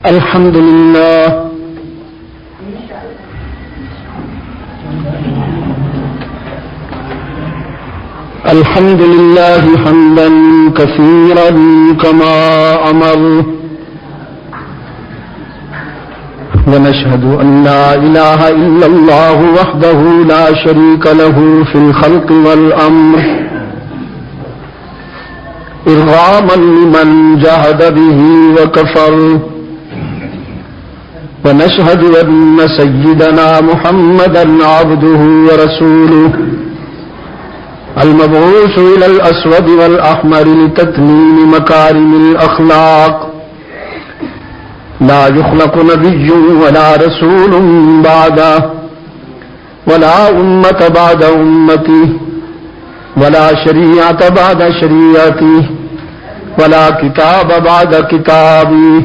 الحمد لله الحمد لله حمدا كثيرا كما أمر ونشهد أن لا إله إلا الله وحده لا شريك له في الخلق والأمر إرغاما لمن جاهد به وكفر ونشهد أن سيدنا محمدا عبده ورسوله المبعوث إلى الأسود والأحمر لتتميم مكارم الأخلاق لا يخلق نبي ولا رسول بعده ولا أمة بعد أمته ولا شريعة بعد شريعته ولا كتاب بعد كتابه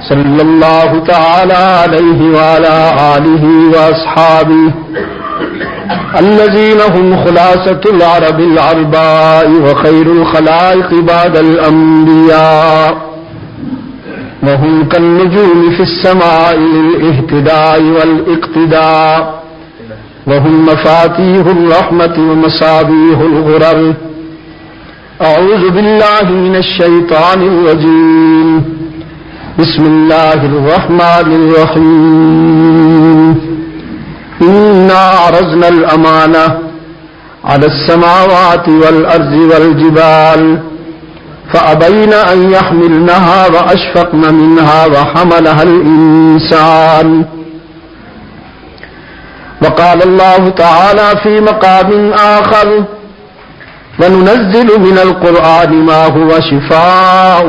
صلى الله تعالى عليه وعلى آله وأصحابه الذين هم خلاصة العرب العرباء وخير الخلائق بعد الأنبياء وهم كالنجوم في السماء للاهتداء والاقتداء وهم مفاتيح الرحمة ومصابيح الغرر. أعوذ بالله من الشيطان الرجيم. بسم الله الرحمن الرحيم. إنا عرضنا الأمانة على السماوات والأرض والجبال فأبين أن يحملنها وأشفقن منها وحملها الإنسان. وقال الله تعالى في مقام آخر وننزل من القرآن ما هو شفاء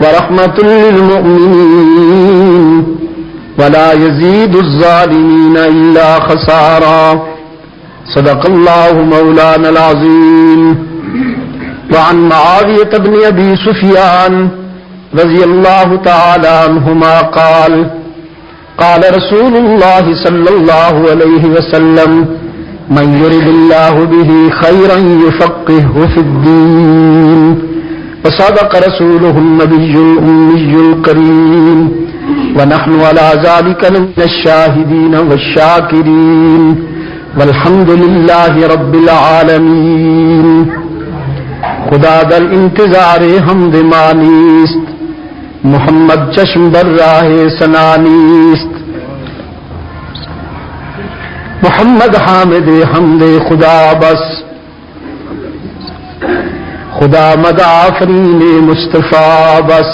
ورحمة للمؤمنين ولا يزيد الظالمين إلا خسارا. صدق الله مولانا العظيم. وعن معاوية بن أبي سفيان رضي الله تعالى عنهما قال قال رسول الله صلى الله عليه وسلم من يرد الله به خيرا يفقهه في الدين. وصدق رسوله النبي الأمي الكريم ونحن على ذلك من الشاهدين والشاكرين والحمد لله رب العالمين. خدا در انتظار حمد مانیست محمد چشم در راہ سنانیست. محمد حامد حمد خدا بس خدا مد آفرین مصطفیٰ بس.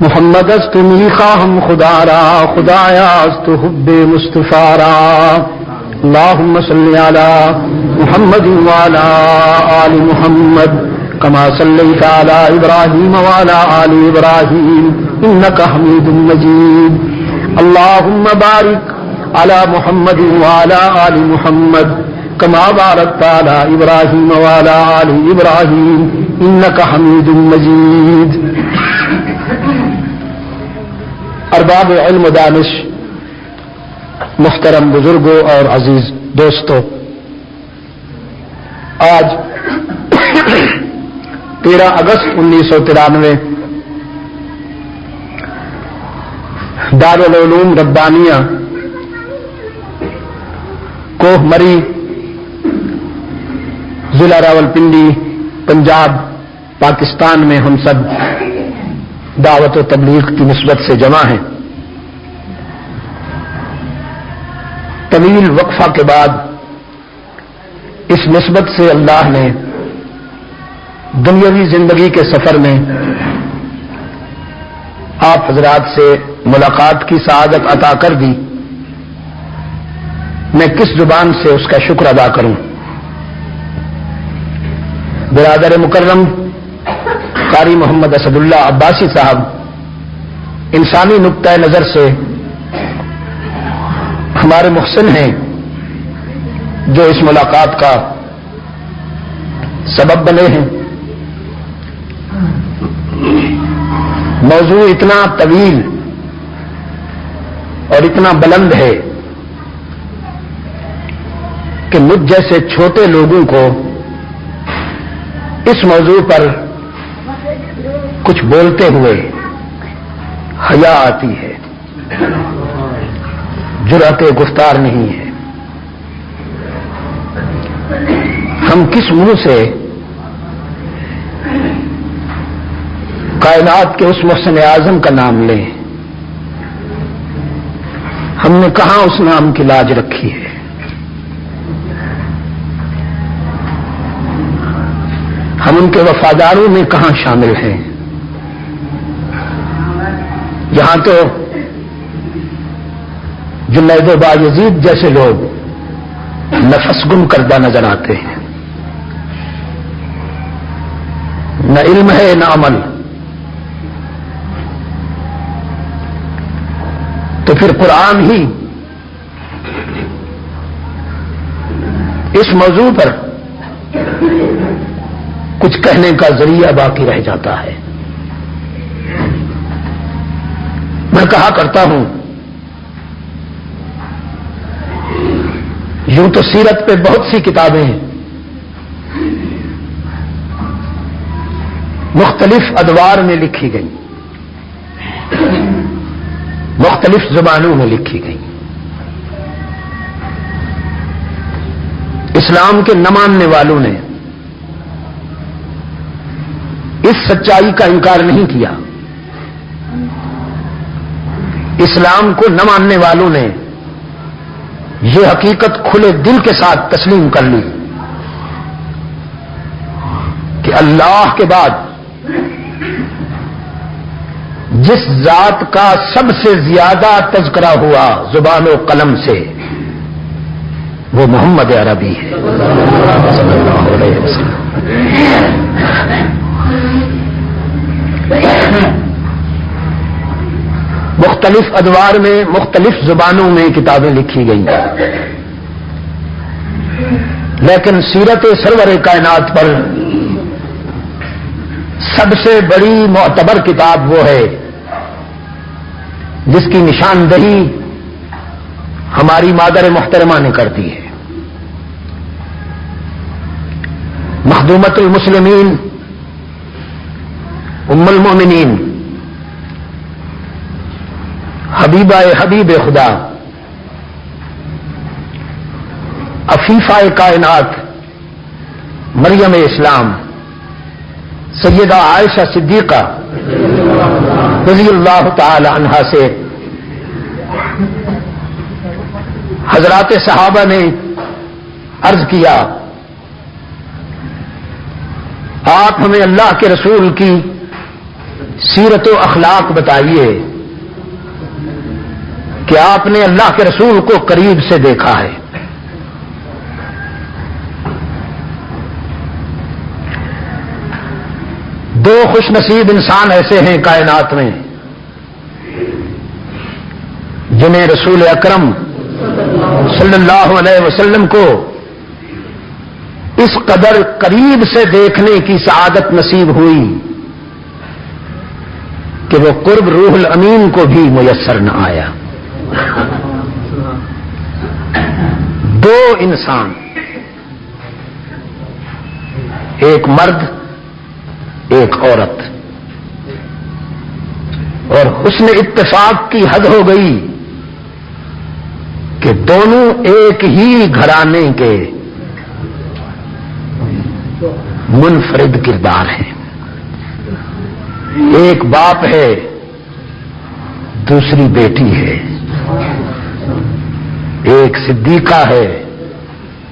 محمد است میخواهم خدا را خدایا است حب مصطفیٰ را. اللهم صل على محمد وعلى آل محمد كما صليت على إبراهيم وعلى آل إبراهيم إنك حميد مجيد. اللهم بارك على محمد وعلى آل محمد كما باركت على إبراهيم وعلى آل إبراهيم إنك حميد مجيد. ارباب علم و دانش، محترم بزرگوں اور عزیز دوستوں، آج 13 اگست 1993 دارالعلوم ربانیہ کوہ مری ضلع راولپنڈی پنجاب پاکستان میں ہم سب دعوت و تبلیغ کی نسبت سے جمع ہیں. طویل وقفہ کے بعد اس نسبت سے اللہ نے دنیاوی زندگی کے سفر میں آپ حضرات سے ملاقات کی سعادت عطا کر دی. میں کس زبان سے اس کا شکر ادا کروں. برادر مکرم قاری محمد اسد اللہ عباسی صاحب انسانی نقطۂ نظر سے ہمارے محسن ہیں جو اس ملاقات کا سبب بنے ہیں. موضوع اتنا طویل اور اتنا بلند ہے کہ مجھ جیسے چھوٹے لوگوں کو اس موضوع پر کچھ بولتے ہوئے حیا آتی ہے، جرأت گفتار نہیں ہے۔ ہم کس منہ سے کائنات کے اس محسن اعظم کا نام لیں؟ ہم نے کہاں اس نام کی لاج رکھی ہے؟ ہم ان کے وفاداروں میں کہاں شامل ہیں؟ یہاں تو جنید و بایزید جیسے لوگ نفس گم کردہ نظر آتے ہیں، نہ علم ہے نہ عمل۔ تو پھر قرآن ہی اس موضوع پر کچھ کہنے کا ذریعہ باقی رہ جاتا ہے۔ میں کہا کرتا ہوں، یوں تو سیرت پہ بہت سی کتابیں ہیں، مختلف ادوار میں لکھی گئی، مختلف زبانوں میں لکھی گئی۔ اسلام کے نہ ماننے والوں نے اس سچائی کا انکار نہیں کیا، اسلام کو نہ ماننے والوں نے یہ حقیقت کھلے دل کے ساتھ تسلیم کر لی کہ اللہ کے بعد جس ذات کا سب سے زیادہ تذکرہ ہوا زبان و قلم سے، وہ محمد عربی ہے صلی اللہ علیہ وسلم۔ مختلف ادوار میں مختلف زبانوں میں کتابیں لکھی گئیں، لیکن سیرت سرور کائنات پر سب سے بڑی معتبر کتاب وہ ہے جس کی نشاندہی ہماری مادر محترمہ نے کر دی ہے۔ مخدومۃ المسلمین ام المؤمنین حبیبہ حبیب خدا عفیفہ کائنات مریم اسلام سیدہ عائشہ صدیقہ رضی اللہ تعالی عنہا سے حضرات صحابہ نے عرض کیا، آپ ہمیں اللہ کے رسول کی سیرت و اخلاق بتائیے کہ آپ نے اللہ کے رسول کو قریب سے دیکھا ہے۔ دو خوش نصیب انسان ایسے ہیں کائنات میں جنہیں رسول اکرم صلی اللہ علیہ وسلم کو اس قدر قریب سے دیکھنے کی سعادت نصیب ہوئی کہ وہ قرب روح الامین کو بھی میسر نہ آیا۔ دو انسان، ایک مرد ایک عورت، اور حسن اتفاق کی حد ہو گئی کہ دونوں ایک ہی گھرانے کے منفرد کردار ہیں۔ ایک باپ ہے، دوسری بیٹی ہے، ایک صدیقہ ہے،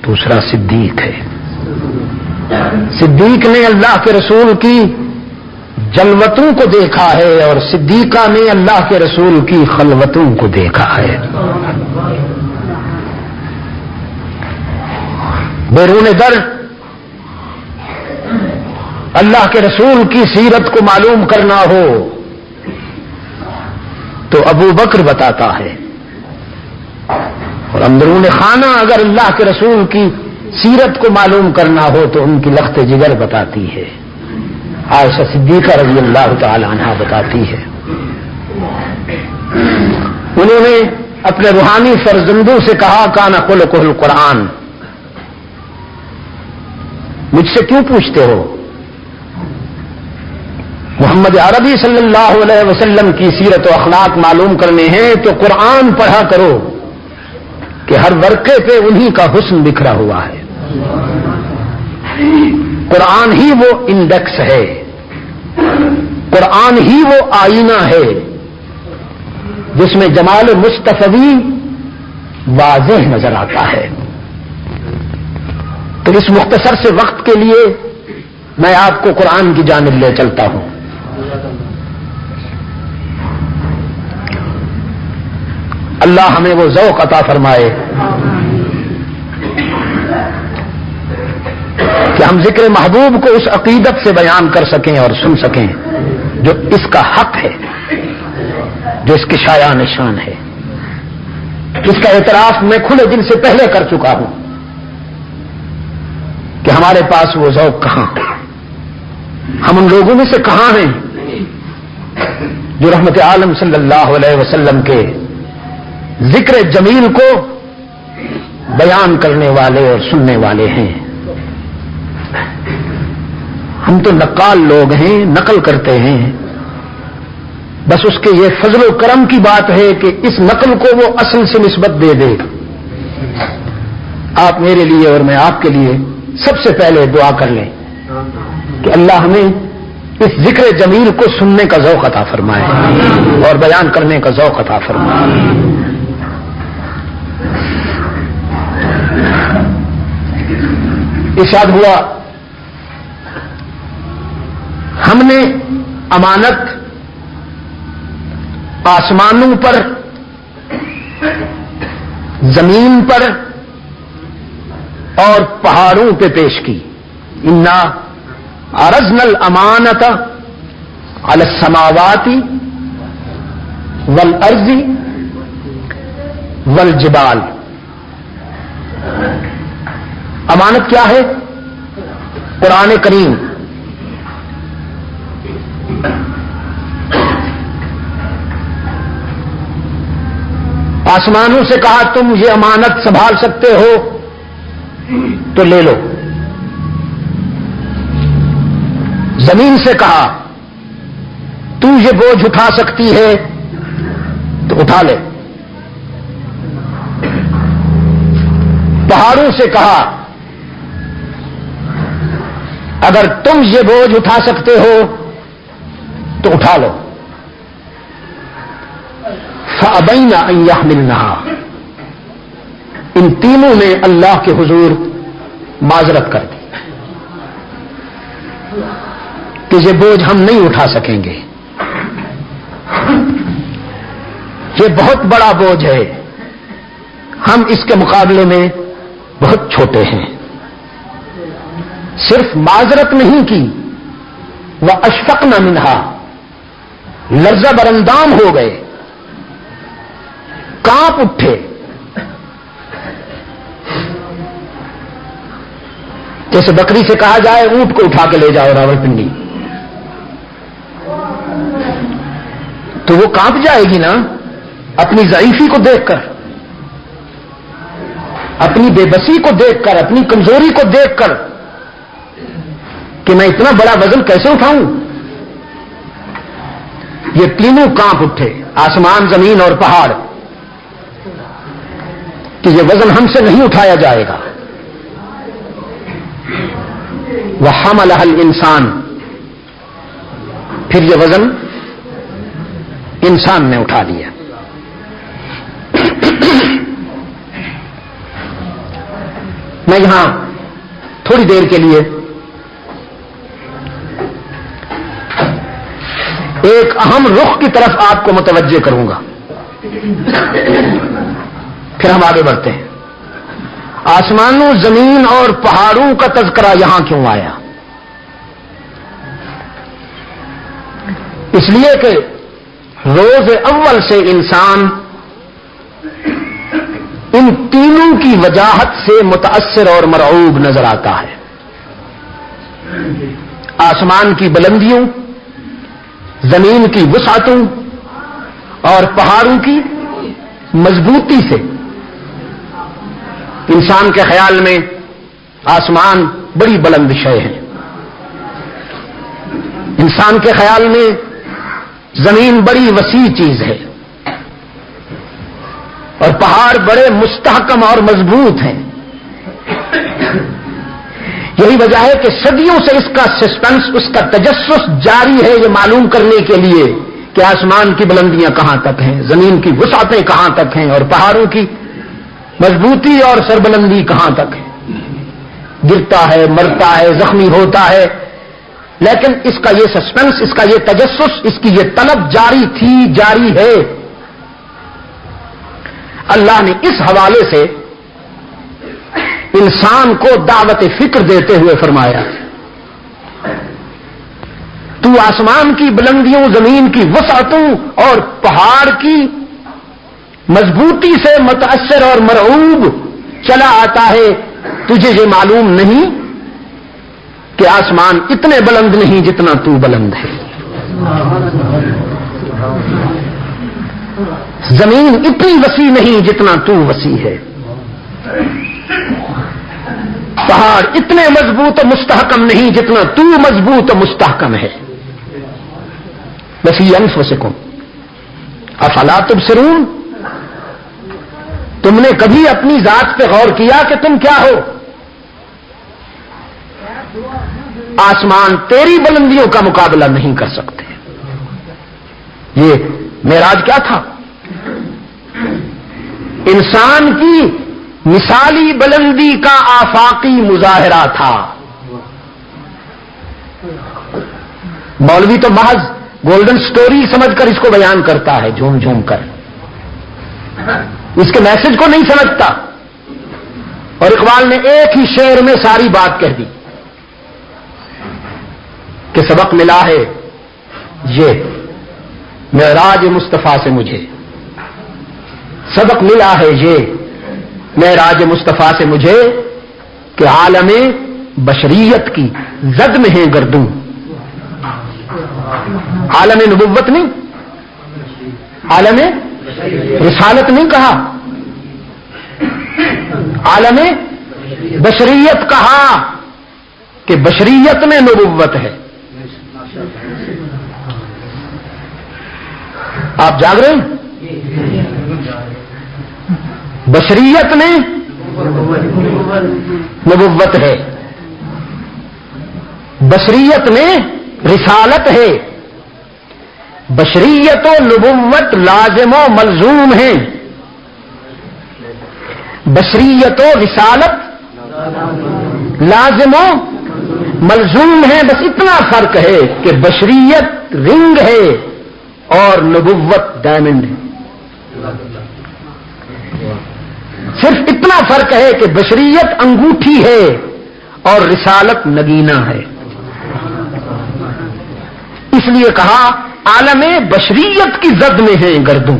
دوسرا صدیق ہے۔ صدیق نے اللہ کے رسول کی جلوتوں کو دیکھا ہے اور صدیقہ نے اللہ کے رسول کی خلوتوں کو دیکھا ہے۔ بیرون در اللہ کے رسول کی سیرت کو معلوم کرنا ہو تو ابو بکر بتاتا ہے، اور اندرون خانہ اگر اللہ کے رسول کی سیرت کو معلوم کرنا ہو تو ان کی لخت جگر بتاتی ہے، عائشہ صدیقہ رضی اللہ تعالی عنہا بتاتی ہے۔ انہوں نے اپنے روحانی فرزندوں سے کہا، کان خلقہ القرآن، مجھ سے کیوں پوچھتے ہو؟ محمد عربی صلی اللہ علیہ وسلم کی سیرت و اخلاق معلوم کرنے ہیں تو قرآن پڑھا کرو کہ ہر ورقے پہ انہی کا حسن بکھرا ہوا ہے. قرآن ہی وہ انڈیکس ہے، قرآن ہی وہ آئینہ ہے جس میں جمال مصطفی واضح نظر آتا ہے. تو اس مختصر سے وقت کے لیے میں آپ کو قرآن کی جانب لے چلتا ہوں. اللہ ہمیں وہ ذوق عطا فرمائے کہ ہم ذکر محبوب کو اس عقیدت سے بیان کر سکیں اور سن سکیں جو اس کا حق ہے، جو اس کی شایان نشان ہے. اس کا اعتراف میں کھلے دل سے پہلے کر چکا ہوں کہ ہمارے پاس وہ ذوق کہاں، ہم ان لوگوں میں سے کہاں ہیں جو رحمت عالم صلی اللہ علیہ وسلم کے ذکر جمیل کو بیان کرنے والے اور سننے والے ہیں. ہم تو نقال لوگ ہیں، نقل کرتے ہیں، بس اس کے یہ فضل و کرم کی بات ہے کہ اس نقل کو وہ اصل سے نسبت دے دے. آپ میرے لیے اور میں آپ کے لیے سب سے پہلے دعا کر لیں کہ اللہ ہمیں اس ذکر جمیل کو سننے کا ذوق عطا فرمائے اور بیان کرنے کا ذوق عطا فرمائے. ارشاد ہوا ہم نے امانت آسمانوں پر، زمین پر اور پہاڑوں پہ پیش کی. انا عرضنا الامانۃ علی السماوات والارض والجبال. امانت کیا ہے؟ قرآن کریم. آسمانوں سے کہا تم یہ امانت سنبھال سکتے ہو تو لے لو. زمین سے کہا تو یہ بوجھ اٹھا سکتی ہے تو اٹھا لے. پہاڑوں سے کہا اگر تم یہ بوجھ اٹھا سکتے ہو تو اٹھا لو. فَأَبَيْنَ أَن يَحْمِلْنَهَا. ان تینوں نے اللہ کے حضور معذرت کر دی کہ یہ بوجھ ہم نہیں اٹھا سکیں گے، یہ بہت بڑا بوجھ ہے، ہم اس کے مقابلے میں بہت چھوٹے ہیں. صرف معذرت نہیں کی، وَأَشْفَقْنَ مِنْهَا، لرزہ برندام ہو گئے، کانپ اٹھے. جیسے بکری سے کہا جائے اونٹ کو اٹھا کے لے جاؤ راولپنڈی، تو وہ کانپ جائے گی نا اپنی ضعیفی کو دیکھ کر، اپنی بے بسی کو دیکھ کر، اپنی کمزوری کو دیکھ کر کہ میں اتنا بڑا وزن کیسے اٹھاؤں. یہ تینوں کانپ اٹھے، آسمان، زمین اور پہاڑ، کہ یہ وزن ہم سے نہیں اٹھایا جائے گا. وَحَمَلَهَا الْإِنسَانُ، پھر یہ وزن انسان نے اٹھا لیا. میں یہاں تھوڑی دیر کے لیے ایک اہم رخ کی طرف آپ کو متوجہ کروں گا، پھر ہم آگے بڑھتے ہیں. آسمانوں، زمین اور پہاڑوں کا تذکرہ یہاں کیوں آیا؟ اس لیے کہ روز اول سے انسان ان تینوں کی وجاہت سے متاثر اور مرعوب نظر آتا ہے. آسمان کی بلندیوں، زمین کی وسعتوں اور پہاڑوں کی مضبوطی سے انسان کے خیال میں آسمان بڑی بلند شے ہے. انسان کے خیال میں زمین بڑی وسیع چیز ہے اور پہاڑ بڑے مستحکم اور مضبوط ہیں. یہی وجہ ہے کہ صدیوں سے اس کا سسپنس، اس کا تجسس جاری ہے، یہ معلوم کرنے کے لیے کہ آسمان کی بلندیاں کہاں تک ہیں، زمین کی وسعتیں کہاں تک ہیں، اور پہاڑوں کی مضبوطی اور سربلندی کہاں تک ہے. گرتا ہے، مرتا ہے، زخمی ہوتا ہے، لیکن اس کا یہ سسپنس، اس کا یہ تجسس، اس کی یہ طلب جاری تھی، جاری ہے. اللہ نے اس حوالے سے انسان کو دعوت فکر دیتے ہوئے فرمایا، تو آسمان کی بلندیوں، زمین کی وسعتوں اور پہاڑ کی مضبوطی سے متاثر اور مرعوب چلا آتا ہے. تجھے یہ معلوم نہیں کہ آسمان اتنے بلند نہیں جتنا تو بلند ہے، زمین اتنی وسیع نہیں جتنا تو وسیع ہے، پہاڑ اتنے مضبوط و مستحکم نہیں جتنا تو مضبوط و مستحکم ہے. وفی انفسکم افلا تبصرون، تم نے کبھی اپنی ذات پہ غور کیا کہ تم کیا ہو؟ آسمان تیری بلندیوں کا مقابلہ نہیں کر سکتے. یہ معراج کیا تھا؟ انسان کی مثالی بلندی کا آفاقی مظاہرہ تھا. مولوی تو محض گولڈن سٹوری سمجھ کر اس کو بیان کرتا ہے، جھوم جھوم کر، اس کے میسج کو نہیں سمجھتا. اور اقبال نے ایک ہی شعر میں ساری بات کہہ دی کہ سبق ملا ہے یہ معراج مصطفیٰ سے مجھے، سبق ملا ہے یہ معراج مصطفیٰ سے مجھے کہ عالم بشریت کی زد میں ہے گردوں. عالم نبوت نہیں، عالم رسالت نہیں کہا، عالم بشریت کہا کہ بشریت میں نبوت ہے. آپ جاگ رہے ہیں؟ بشریت میں نبوت ہے، بشریت میں رسالت ہے. بشریت و نبوت لازم و ملزوم ہیں، بشریت و رسالت لازم و ملزوم ہیں. بس اتنا فرق ہے کہ بشریت رنگ ہے اور نبوت ڈائمنڈ ہے. صرف اتنا فرق ہے کہ بشریت انگوٹھی ہے اور رسالت نگینہ ہے. اس لیے کہا عالم بشریت کی زد میں ہے گردوں.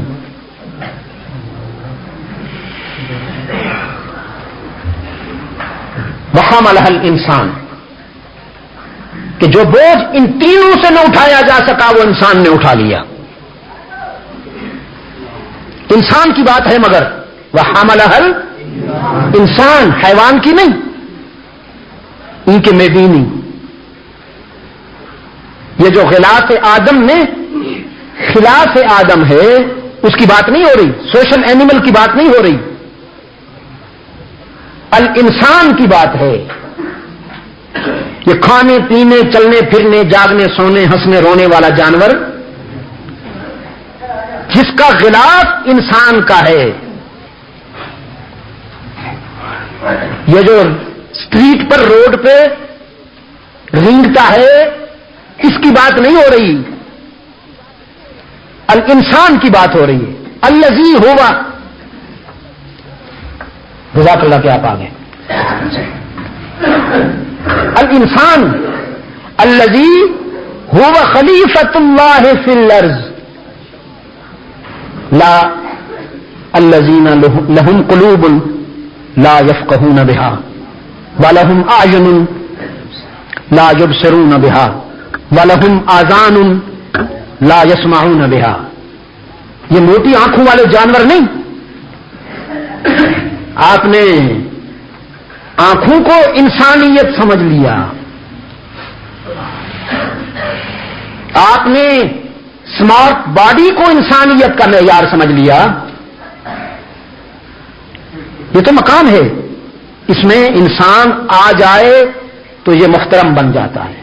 وحملہ الانسان، کہ جو بوجھ ان تینوں سے نہ اٹھایا جا سکا وہ انسان نے اٹھا لیا. انسان کی بات ہے مگر وحملہ الانسان، حیوان کی نہیں، ان کے میں بھی نہیں. یہ جو غلاف آدم میں خلاف آدم ہے اس کی بات نہیں ہو رہی، سوشل اینیمل کی بات نہیں ہو رہی، الانسان کی بات ہے. یہ کھانے پینے چلنے پھرنے جاگنے سونے ہنسنے رونے والا جانور جس کا غلاف انسان کا ہے. یہ جو اسٹریٹ پر روڈ پہ رینگتا ہے اس کی بات نہیں ہو رہی، الانسان کی بات ہو رہی ہے. الذی ہوا، جزاک اللہ کہ آپ آ گئے. الانسان الذی ہوا خلیفۃ اللہ فی الارض لا الذین لهم قلوب لا یفقهون بها ولهم اعین لا یبصرون بها ولهم آذان لا یسمعون بها. یہ موٹی آنکھوں والے جانور نہیں. آپ نے آنکھوں کو انسانیت سمجھ لیا، آپ نے اسمارٹ باڈی کو انسانیت کا معیار سمجھ لیا. یہ تو مقام ہے، اس میں انسان آ جائے تو یہ محترم بن جاتا ہے،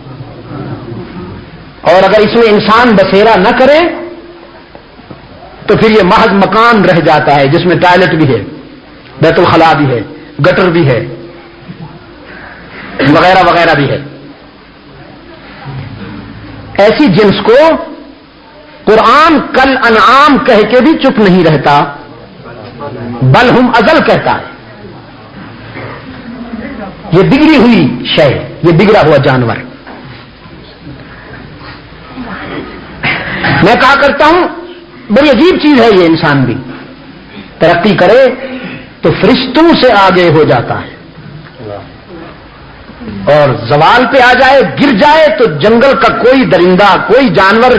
اور اگر اس میں انسان بسیرا نہ کرے تو پھر یہ محض مکان رہ جاتا ہے جس میں ٹوائلٹ بھی ہے، بیت الخلاء بھی ہے، گٹر بھی ہے، وغیرہ وغیرہ بھی ہے. ایسی جنس کو قرآن کل انعام کہہ کے بھی چپ نہیں رہتا، بل ہم ازل کہتا ہے. یہ بگڑی ہوئی شے، یہ بگڑا ہوا جانور. میں کہا کرتا ہوں بڑی عجیب چیز ہے یہ، انسان بھی ترقی کرے تو فرشتوں سے آگے ہو جاتا ہے، اور زوال پہ آ جائے، گر جائے تو جنگل کا کوئی درندہ، کوئی جانور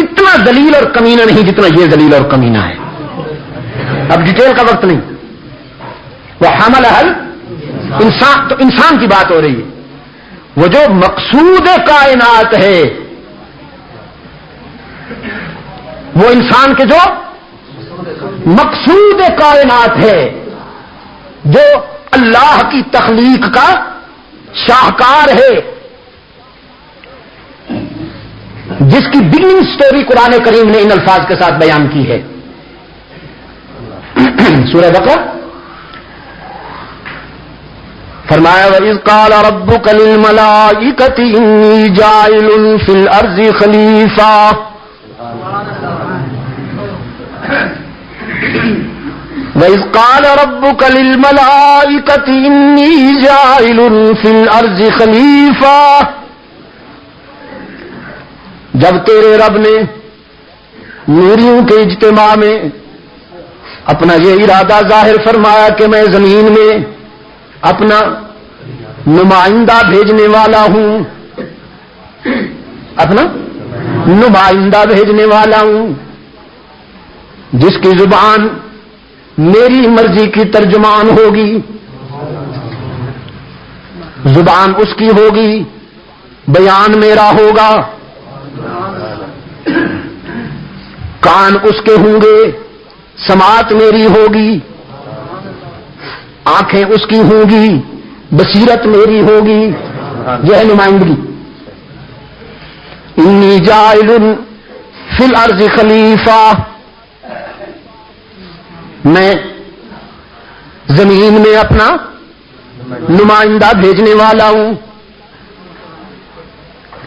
اتنا ذلیل اور کمینہ نہیں جتنا یہ ذلیل اور کمینہ ہے. اب ڈیٹیل کا وقت نہیں. وہ حمل حل انسان، تو انسان کی بات ہو رہی ہے. وہ جو مقصود کائنات ہے، وہ انسان کے جو مقصود کائنات ہے، جو اللہ کی تخلیق کا شاہکار ہے، جس کی بگننگ سٹوری قرآن کریم نے ان الفاظ کے ساتھ بیان کی ہے. سورہ بقرہ فرمایا وَإِذْ قَالَ رَبُّكَ لِلْمَلَائِكَةِ إِنِّي جَاعِلٌ فِي الْأَرْضِ خَلِيفَةً وَإِذْ قَالَ رَبُّكَ لِلْمَلَائِكَةِ إِنِّي جَاعِلٌ فِي الْأَرْضِ خَلِيفَةً. جب تیرے رب نے نوریوں کے اجتماع میں اپنا یہ ارادہ ظاہر فرمایا کہ میں زمین میں اپنا نمائندہ بھیجنے والا ہوں، اپنا نمائندہ بھیجنے والا ہوں، جس کی زبان میری مرضی کی ترجمان ہوگی، زبان اس کی ہوگی، بیان میرا ہوگا، کان اس کے ہوں گے، سماعت میری ہوگی، آنکھیں اس کی ہوں گی، بصیرت میری ہوگی. یہ ہے نمائندگی. انی جاعل فی الارض خلیفہ، میں زمین میں اپنا نمائندہ بھیجنے والا ہوں.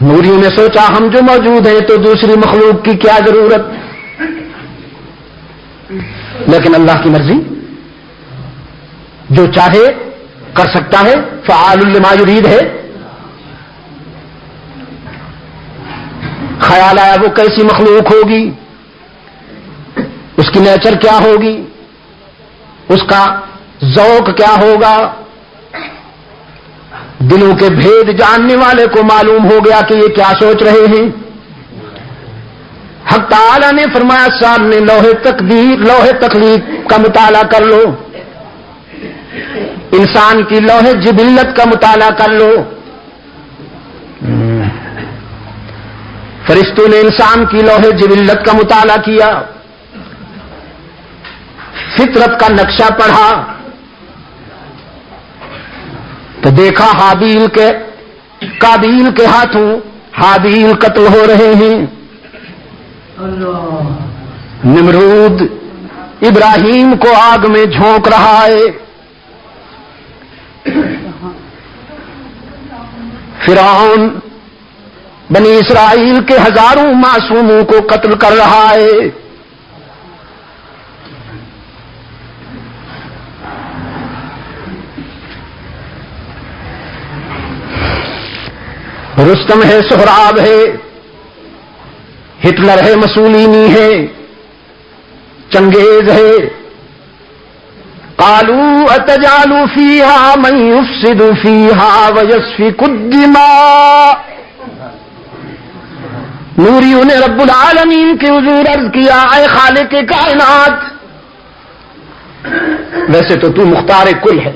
نوریوں نے سوچا ہم جو موجود ہیں تو دوسری مخلوق کی کیا ضرورت، لیکن اللہ کی مرضی، جو چاہے کر سکتا ہے، فعال لما یرید ہے. خیال آیا وہ کیسی مخلوق ہوگی، اس کی نیچر کیا ہوگی، اس کا ذوق کیا ہوگا. دلوں کے بھید جاننے والے کو معلوم ہو گیا کہ یہ کیا سوچ رہے ہیں. حق تعالی نے فرمایا سامنے لوح تخلیق کا مطالعہ کر لو، انسان کی لوح جبلت کا مطالعہ کر لو. فرشتوں نے انسان کی لوح جبلت کا مطالعہ کیا، فطرت کا نقشہ پڑھا تو دیکھا قابیل کے ہاتھوں حابیل قتل ہو رہے ہیں. نمرود ابراہیم کو آگ میں جھونک رہا ہے. فرعون بنی اسرائیل کے ہزاروں معصوموں کو قتل کر رہا ہے. رستم ہے، سہراب ہے، ہٹلر ہے، مسولینی ہے، چنگیز ہے. قالوا اتجعل فيها من يفسد فيها ويسفك الدماء. نوریوں نے رب العالمین کے حضور عرض کیا اے خالق کائنات، ویسے تو مختار کل ہے،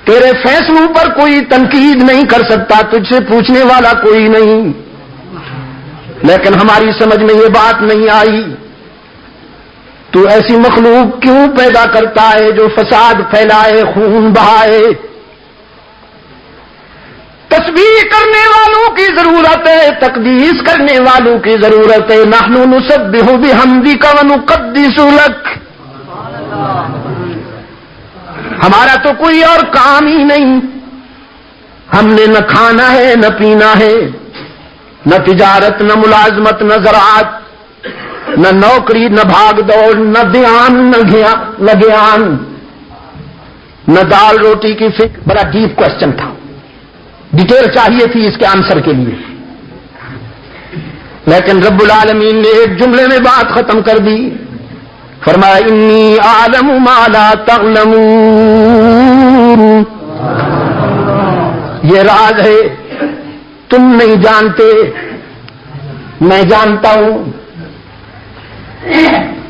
تیرے فیصلوں پر کوئی تنقید نہیں کر سکتا، تجھ سے پوچھنے والا کوئی نہیں. لیکن ہماری سمجھ میں یہ بات نہیں آئی، تو ایسی مخلوق کیوں پیدا کرتا ہے جو فساد پھیلائے، خون بہائے؟ تسبیح کرنے والوں کی ضرورت ہے، تقدیس کرنے والوں کی ضرورت ہے۔ نحن نسبح بحمدک ونقدس لک، ہمارا تو کوئی اور کام ہی نہیں، ہم نے نہ کھانا ہے نہ پینا ہے، نہ تجارت نہ ملازمت نہ زراعت نہ نوکری نہ بھاگ دوڑ نہ دھیان نہ گیان نہ دال روٹی کی فکر۔ بڑا ڈیپ کوشچن تھا، ڈیٹیل چاہیے تھی اس کے آنسر کے لیے، لیکن رب العالمین نے ایک جملے میں بات ختم کر دی، فرمایا انی اعلم ما لا تعلمون، یہ راز ہے تم نہیں جانتے، میں جانتا ہوں۔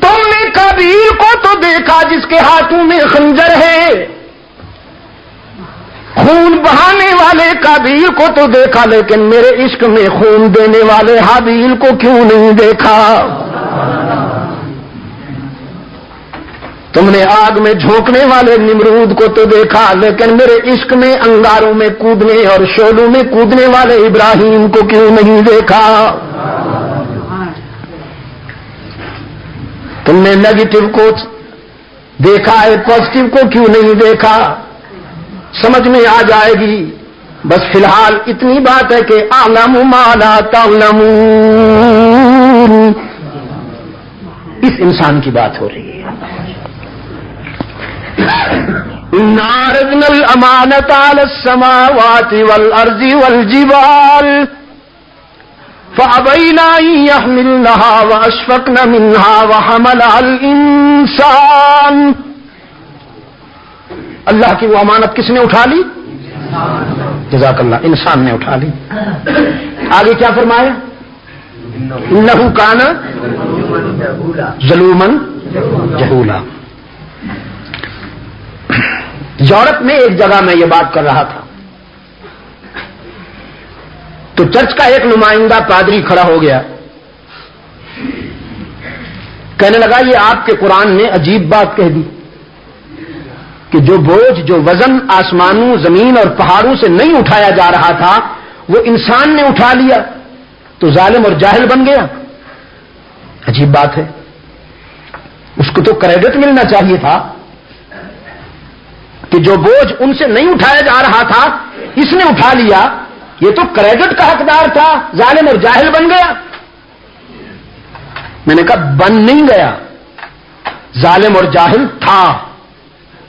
تم نے قابیل کو تو دیکھا جس کے ہاتھوں میں خنجر ہے، خون بہانے والے قابیل کو تو دیکھا، لیکن میرے عشق میں خون دینے والے حابیل کو کیوں نہیں دیکھا؟ تم نے آگ میں جھونکنے والے نمرود کو تو دیکھا، لیکن میرے عشق میں انگاروں میں کودنے اور شعلوں میں کودنے والے ابراہیم کو کیوں نہیں دیکھا؟ تم نے نیگیٹو کو دیکھا ہے، پازیٹو کو کیوں نہیں دیکھا؟ سمجھ میں آ جائے گی، بس فی الحال اتنی بات ہے کہ اعلم ما لا تعلمون، اس انسان کی بات ہو رہی ہے۔ اِنَّا عَرَضْنَا الْأَمَانَةَ عَلَى السَّمَاوَاتِ وَالْأَرْضِ وَالْجِبَالِ فَأَبَيْنَ أَن يَحْمِلْنَهَا وَأَشْفَقْنَ مِنْهَا وَحَمَلَهَا الْإِنسَانُ۔ اللہ کی وہ امانت کس نے اٹھا لی؟ جزاک اللہ، انسان نے اٹھا لی۔ آگے کیا فرمایا؟ انہ کان ظلوما جہولا۔ یورپ میں ایک جگہ میں یہ بات کر رہا تھا تو چرچ کا ایک نمائندہ پادری کھڑا ہو گیا، کہنے لگا یہ آپ کے قرآن نے عجیب بات کہہ دی کہ جو بوجھ جو وزن آسمانوں زمین اور پہاڑوں سے نہیں اٹھایا جا رہا تھا وہ انسان نے اٹھا لیا تو ظالم اور جاہل بن گیا۔ عجیب بات ہے، اس کو تو کریڈٹ ملنا چاہیے تھا کہ جو بوجھ ان سے نہیں اٹھایا جا رہا تھا اس نے اٹھا لیا، یہ تو کریڈٹ کا حقدار تھا، ظالم اور جاہل بن گیا۔ میں نے کہا بن نہیں گیا، ظالم اور جاہل تھا،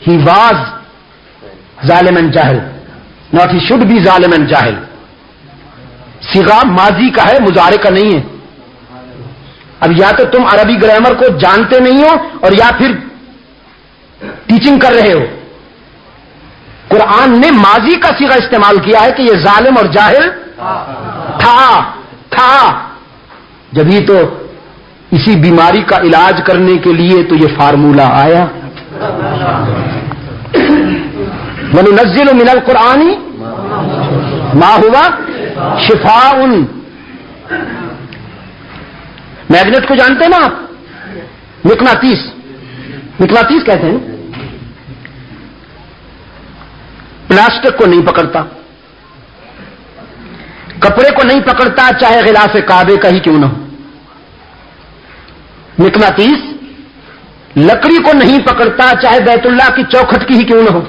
ہی واز ظالم اینڈ جاہل، ناٹ ہی شوڈ بی ظالم اینڈ جاہل۔ صیغہ ماضی کا ہے، مضارع کا نہیں ہے۔ اب یا تو تم عربی گرامر کو جانتے نہیں ہو اور یا پھر ٹیچنگ کر رہے ہو۔ قرآن نے ماضی کا صیغہ استعمال کیا ہے کہ یہ ظالم اور جاہل تھا، جبھی تو اسی بیماری کا علاج کرنے کے لیے تو یہ فارمولہ آیا۔ وَنُنَزِّلُ مِنَ الْقُرْآنِ مَا هُوَ شِفَاءٌ۔ میگنیٹ کو جانتے ہیں نا آپ؟ مقناطیس کہتے ہیں، پلاسٹک کو نہیں پکڑتا، کپڑے کو نہیں پکڑتا چاہے غلاف کعبے کا ہی کیوں نہ ہو۔ مقناطیس لکڑی کو نہیں پکڑتا چاہے بیت اللہ کی چوکھٹ کی ہی کیوں نہ ہو۔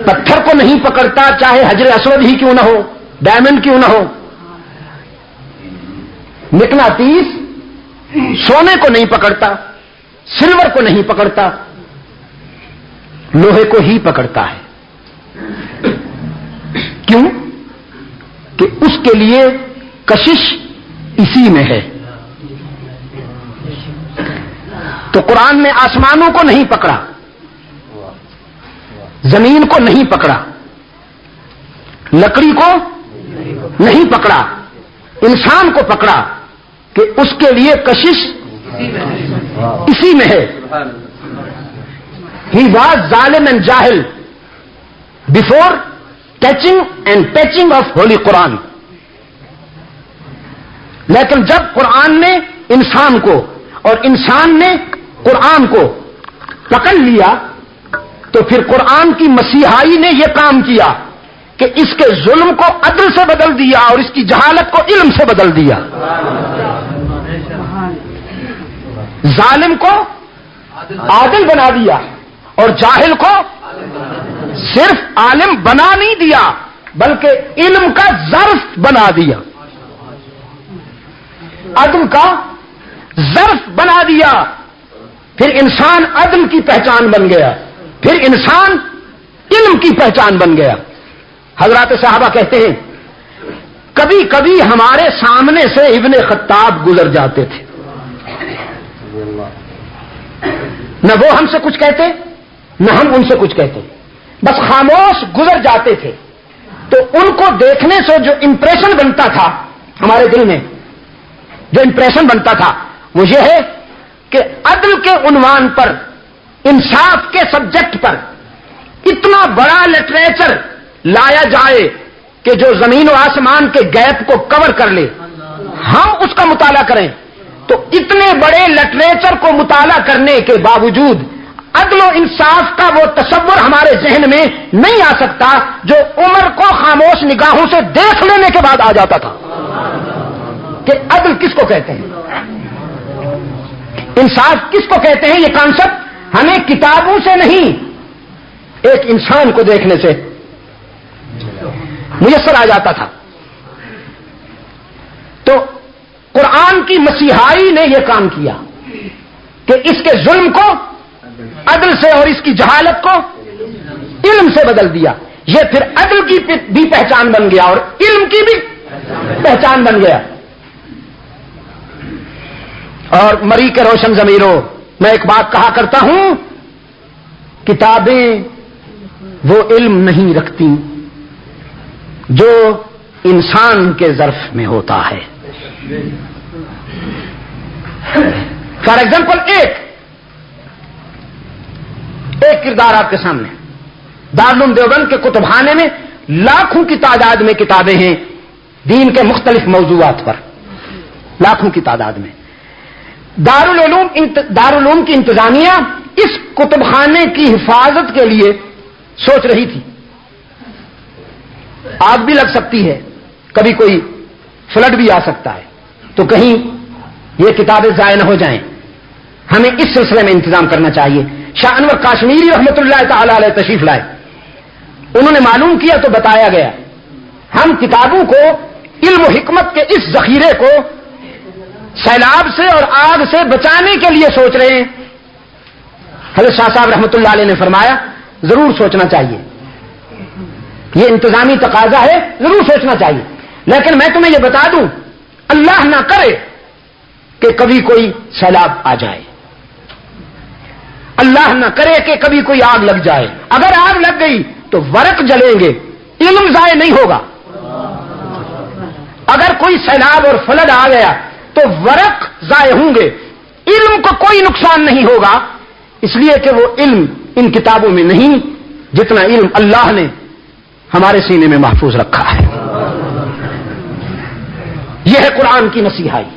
پتھر کو نہیں پکڑتا چاہے حجر اسود ہی کیوں نہ ہو، ڈائمنڈ کیوں نہ ہو۔ مقناطیس سونے کو نہیں پکڑتا، سلور کو نہیں پکڑتا، لوہے کو ہی پکڑتا ہے۔ کیوں؟ کہ اس کے لیے کشش اسی میں ہے۔ تو قرآن نے آسمانوں کو نہیں پکڑا، زمین کو نہیں پکڑا، لکڑی کو نہیں پکڑا، انسان کو پکڑا کہ اس کے لیے کشش اسی میں ہے۔ He was zalim and jahil before catching and patching of Holy Quran. لیکن جب قرآن نے انسان کو اور انسان نے قرآن کو پکڑ لیا تو پھر قرآن کی مسیحائی نے یہ کام کیا کہ اس کے ظلم کو عدل سے بدل دیا اور اس کی جہالت کو علم سے بدل دیا. ظالم کو عادل بنا دیا اور جاہل کو صرف عالم بنا نہیں دیا بلکہ علم کا ظرف بنا دیا. عدل کا ظرف بنا دیا. پھر انسان عدل کی پہچان بن گیا, پھر انسان علم کی پہچان بن گیا. حضرات صحابہ کہتے ہیں کبھی کبھی ہمارے سامنے سے ابن خطاب گزر جاتے تھے, نہ وہ ہم سے کچھ کہتے نہ ہم ان سے کچھ کہتے, بس خاموش گزر جاتے تھے. تو ان کو دیکھنے سے جو امپریشن بنتا تھا ہمارے دل میں, جو امپریشن بنتا تھا وہ یہ ہے کہ عدل کے عنوان پر, انصاف کے سبجیکٹ پر اتنا بڑا لٹریچر لایا جائے کہ جو زمین و آسمان کے گیپ کو کور کر لے, ہم اس کا مطالعہ کریں. تو اتنے بڑے لٹریچر کو مطالعہ کرنے کے باوجود عدل و انصاف کا وہ تصور ہمارے ذہن میں نہیں آ سکتا جو عمر کو خاموش نگاہوں سے دیکھ لینے کے بعد آ جاتا تھا کہ عدل کس کو کہتے ہیں, انصاف کس کو کہتے ہیں. یہ کانسیپٹ ہمیں کتابوں سے نہیں ایک انسان کو دیکھنے سے میسر آ جاتا تھا. تو قرآن کی مسیحائی نے یہ کام کیا کہ اس کے ظلم کو عدل سے اور اس کی جہالت کو علم سے بدل دیا. یہ پھر عدل کی بھی پہچان بن گیا اور علم کی بھی پہچان بن گیا. اور مری کے روشن ضمیروں, میں ایک بات کہا کرتا ہوں, کتابیں وہ علم نہیں رکھتی جو انسان کے ظرف میں ہوتا ہے. فار ایگزامپل ایک کردار آپ کے سامنے, دارالعلوم دیوبند کے کتب خانے میں لاکھوں کی تعداد میں کتابیں ہیں دین کے مختلف موضوعات پر, لاکھوں کی تعداد میں. دارالعلوم کی انتظامیہ اس کتب خانے کی حفاظت کے لیے سوچ رہی تھی. آگ بھی لگ سکتی ہے, کبھی کوئی فلڈ بھی آ سکتا ہے, تو کہیں یہ کتابیں ضائع نہ ہو جائیں. ہمیں اس سلسلے میں انتظام کرنا چاہیے. شاہ انور کاشمیری رحمۃ اللہ تعالی علیہ تشریف لائے, انہوں نے معلوم کیا تو بتایا گیا ہم کتابوں کو علم و حکمت کے اس ذخیرے کو سیلاب سے اور آگ سے بچانے کے لیے سوچ رہے ہیں. حضرت شاہ صاحب رحمۃ اللہ علیہ نے فرمایا ضرور سوچنا چاہیے, یہ انتظامی تقاضا ہے, ضرور سوچنا چاہیے. لیکن میں تمہیں یہ بتا دوں, اللہ نہ کرے کہ کبھی کوئی سیلاب آ جائے, اللہ نہ کرے کہ کبھی کوئی آگ لگ جائے. اگر آگ لگ گئی تو ورق جلیں گے, علم ضائع نہیں ہوگا. اگر کوئی سیلاب اور فلڈ آ گیا تو ورق ضائع ہوں گے, علم کو کوئی نقصان نہیں ہوگا, اس لیے کہ وہ علم ان کتابوں میں نہیں جتنا علم اللہ نے ہمارے سینے میں محفوظ رکھا ہے. یہ ہے قرآن کی مسیحائی,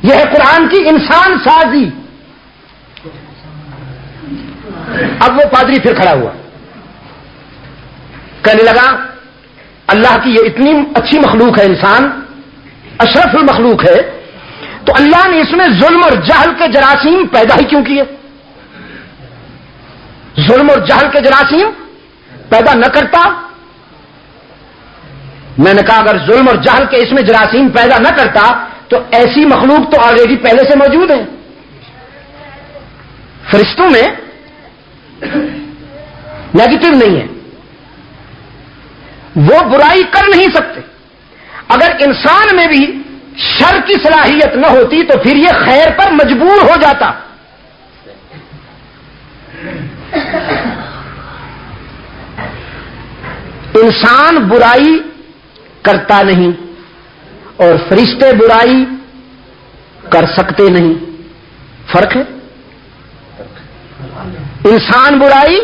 یہ ہے قرآن کی انسان سازی. اب وہ پادری پھر کھڑا ہوا, کہنے لگا اللہ کی یہ اتنی اچھی مخلوق ہے, انسان اشرف المخلوق ہے, تو اللہ نے اس میں ظلم اور جہل کے جراثیم پیدا ہی کیوں کیے؟ ظلم اور جہل کے جراثیم پیدا نہ کرتا. میں نے کہا اگر ظلم اور جہل کے اس میں جراثیم پیدا نہ کرتا تو ایسی مخلوق تو آلریڈی پہلے سے موجود ہے. فرشتوں میں نیگیٹو نہیں ہے, وہ برائی کر نہیں سکتے. اگر انسان میں بھی شر کی صلاحیت نہ ہوتی تو پھر یہ خیر پر مجبور ہو جاتا. انسان برائی کرتا نہیں اور فرشتے برائی کر سکتے نہیں, فرق ہے. انسان برائی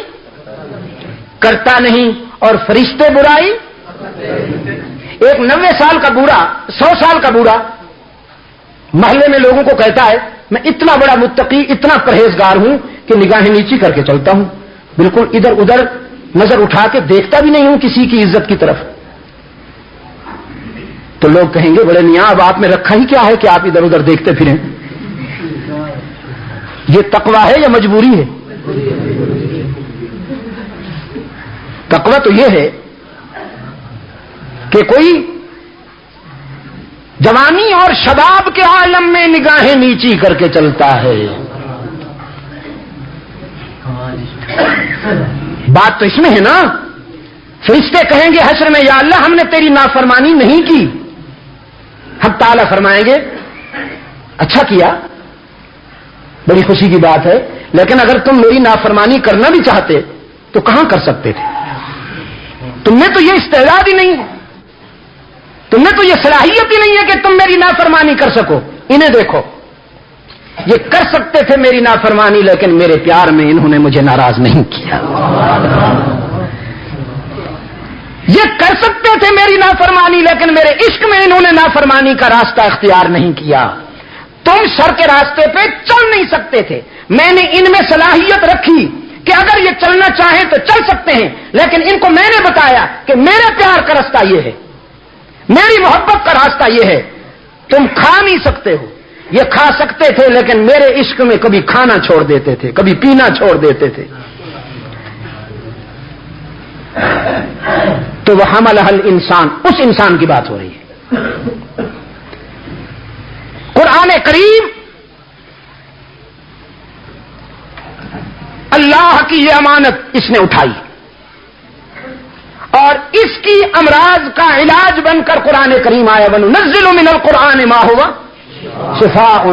کرتا نہیں اور فرشتے برائی. ایک 90 سال کا بوڑھا 100 سال کا بوڑھا محلے میں لوگوں کو کہتا ہے میں اتنا بڑا متقی اتنا پرہیزگار ہوں کہ نگاہیں نیچی کر کے چلتا ہوں، بالکل ادھر ادھر نظر اٹھا کے دیکھتا بھی نہیں ہوں کسی کی عزت کی طرف. تو لوگ کہیں گے بڑے میاں اب آپ میں رکھا ہی کیا ہے کہ آپ ادھر ادھر دیکھتے پھریں؟ یہ تقویٰ ہے یا مجبوری ہے؟ تقویٰ تو یہ ہے کہ کوئی جوانی اور شباب کے عالم میں نگاہیں نیچی کر کے چلتا ہے. بات تو اس میں ہے نا. فرشتے کہیں گے حشر میں یا اللہ ہم نے تیری نافرمانی نہیں کی. حق تعالیٰ فرمائیں گے اچھا کیا، بڑی خوشی کی بات ہے، لیکن اگر تم میری نافرمانی کرنا بھی چاہتے تو کہاں کر سکتے تھے؟ تم نے تو یہ استعداد ہی نہیں ہے، تم نے تو یہ صلاحیت ہی نہیں ہے کہ تم میری نافرمانی کر سکو. انہیں دیکھو یہ کر سکتے تھے میری نافرمانی، لیکن میرے پیار میں انہوں نے مجھے ناراض نہیں کیا. یہ کر سکتے تھے میری نافرمانی، لیکن میرے عشق میں انہوں نے نافرمانی کا راستہ اختیار نہیں کیا. تم شر کے راستے پہ چل نہیں سکتے تھے، میں نے ان میں صلاحیت رکھی کہ اگر یہ چلنا چاہیں تو چل سکتے ہیں، لیکن ان کو میں نے بتایا کہ میرے پیار کا راستہ یہ ہے، میری محبت کا راستہ یہ ہے. تم کھا نہیں سکتے ہو. یہ کھا سکتے تھے لیکن میرے عشق میں کبھی کھانا چھوڑ دیتے تھے، کبھی پینا چھوڑ دیتے تھے. تو وہ حملہ الانسان، اس انسان کی بات ہو رہی ہے. قرآن کریم اللہ کی یہ امانت اس نے اٹھائی اور اس کی امراض کا علاج بن کر قرآن کریم آیا. وَنُنَزِّلُ مِنَ الْقُرْآنِ مَا هُوَ شِفَاءٌ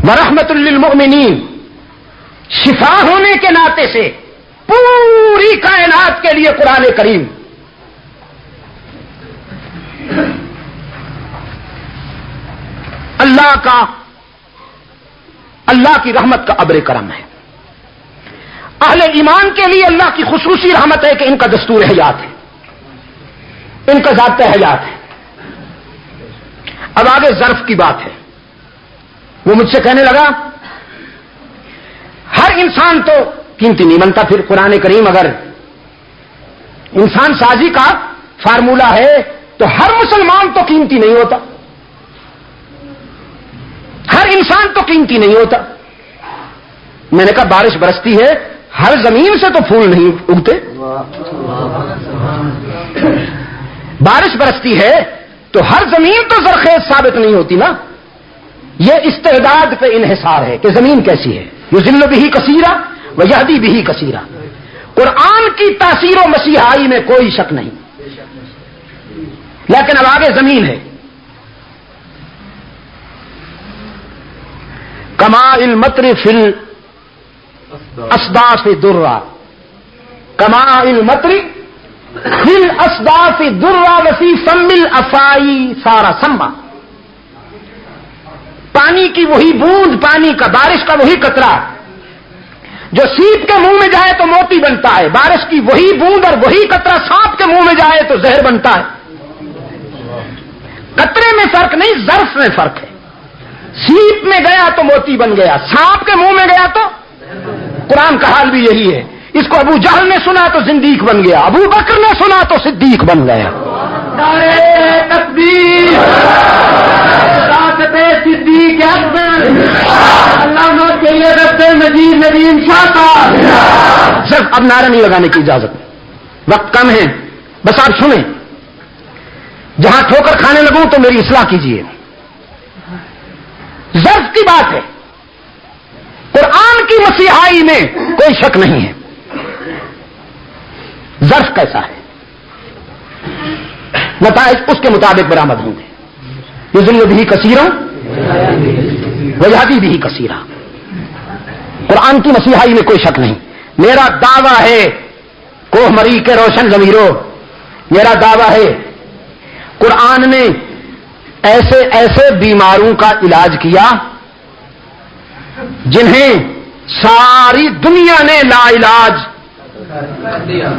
وَرَحْمَةٌ لِّلْمُؤْمِنِينَ. شفا ہونے کے ناطے سے پوری کائنات کے لیے قرآن کریم اللہ کی رحمت کا ابر کرم ہے. اہل ایمان کے لیے اللہ کی خصوصی رحمت ہے کہ ان کا دستور حیات ہے، ان کا ذات حیات ہے. اب آگے ظرف کی بات ہے. وہ مجھ سے کہنے لگا ہر انسان تو قیمتی نہیں بنتا. پھر قرآن کریم اگر انسان سازی کا فارمولہ ہے تو ہر مسلمان تو قیمتی نہیں ہوتا، ہر انسان تو قیمتی نہیں ہوتا. میں نے کہا بارش برستی ہے، ہر زمین سے تو پھول نہیں اگتے. بارش برستی ہے تو ہر زمین تو زرخیز ثابت نہیں ہوتی نا. یہ استعداد پہ انحصار ہے کہ زمین کیسی ہے. یذل بہ کثیرا ویہدی بہ کثیرا. قرآن کی تاثیر و مسیحائی میں کوئی شک نہیں، لیکن اب آگے زمین ہے. کماء المطر فی الاسداف درا، کماء المطر فی الاسداف درا وفی فم الافائی سارا سما. پانی کی وہی بوند، پانی کا، بارش کا وہی قطرہ جو سیپ کے منہ میں جائے تو موتی بنتا ہے، بارش کی وہی بوند اور وہی قطرہ سانپ کے منہ میں جائے تو زہر بنتا ہے. قطرے میں فرق نہیں، ظرف میں فرق ہے. سیپ میں گیا تو موتی بن گیا، سانپ کے منہ میں گیا تو. قرآن کا حال بھی یہی ہے. اس کو ابو جہل نے سنا تو زندیق بن گیا، ابو بکر نے سنا تو صدیق بن گیا. تکبیر، صدیق اکبر، علامہ سید مجید ندیم شاہ صاحب. صرف اب نعرہ نہیں لگانے کی اجازت، وقت کم ہے، بس آپ سنیں. جہاں ٹھوکر کھانے لگوں تو میری اصلاح کیجیے. ظرف کی بات ہے، قرآن کی مسیحائی میں کوئی شک نہیں ہے. ظرف کیسا ہے، نتائج اس کے مطابق برآمد ہوں گے. یذل بہ کثیرا ویہدی بہ کثیرا. قرآن کی مسیحائی میں کوئی شک نہیں. میرا دعویٰ ہے کوہ مری کے روشن ضمیروں، میرا دعویٰ ہے قرآن نے ایسے ایسے بیماروں کا علاج کیا جنہیں ساری دنیا نے لا علاج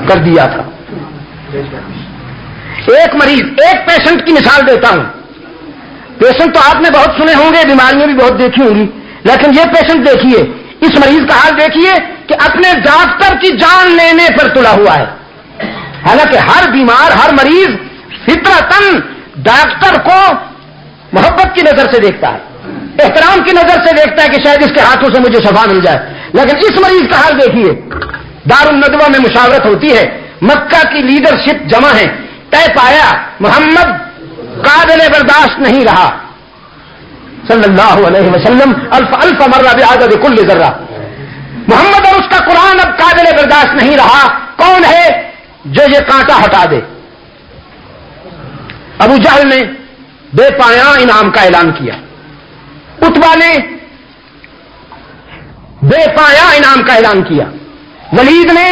کر دیا تھا. ایک مریض، ایک پیشنٹ کی مثال دیتا ہوں. پیشنٹ تو آپ نے بہت سنے ہوں گے، بیماریاں بھی بہت دیکھی ہوں گی، لیکن یہ پیشنٹ دیکھیے، اس مریض کا حال دیکھیے کہ اپنے ڈاکٹر کی جان لینے پر تلا ہوا ہے. حالانکہ ہر بیمار، ہر مریض فطرتاً ڈاکٹر کو محبت کی نظر سے دیکھتا ہے، احترام کی نظر سے دیکھتا ہے کہ شاید اس کے ہاتھوں سے مجھے شفا مل جائے. لیکن اس مریض کا حال دیکھیے. دارالندوہ میں مشاورت ہوتی ہے، مکہ کی لیڈرشپ جمع ہے، طے پایا محمد قابل برداشت نہیں رہا صلی اللہ علیہ وسلم، الف مرہ بعدد کل ذرہ. محمد اور اس کا قرآن اب قابل برداشت نہیں رہا. کون ہے جو یہ کانٹا ہٹا دے؟ ابو جہل نے بے پایاں انعام کا اعلان کیا، عتبہ نے بے پایاں انعام کا اعلان کیا، ولید نے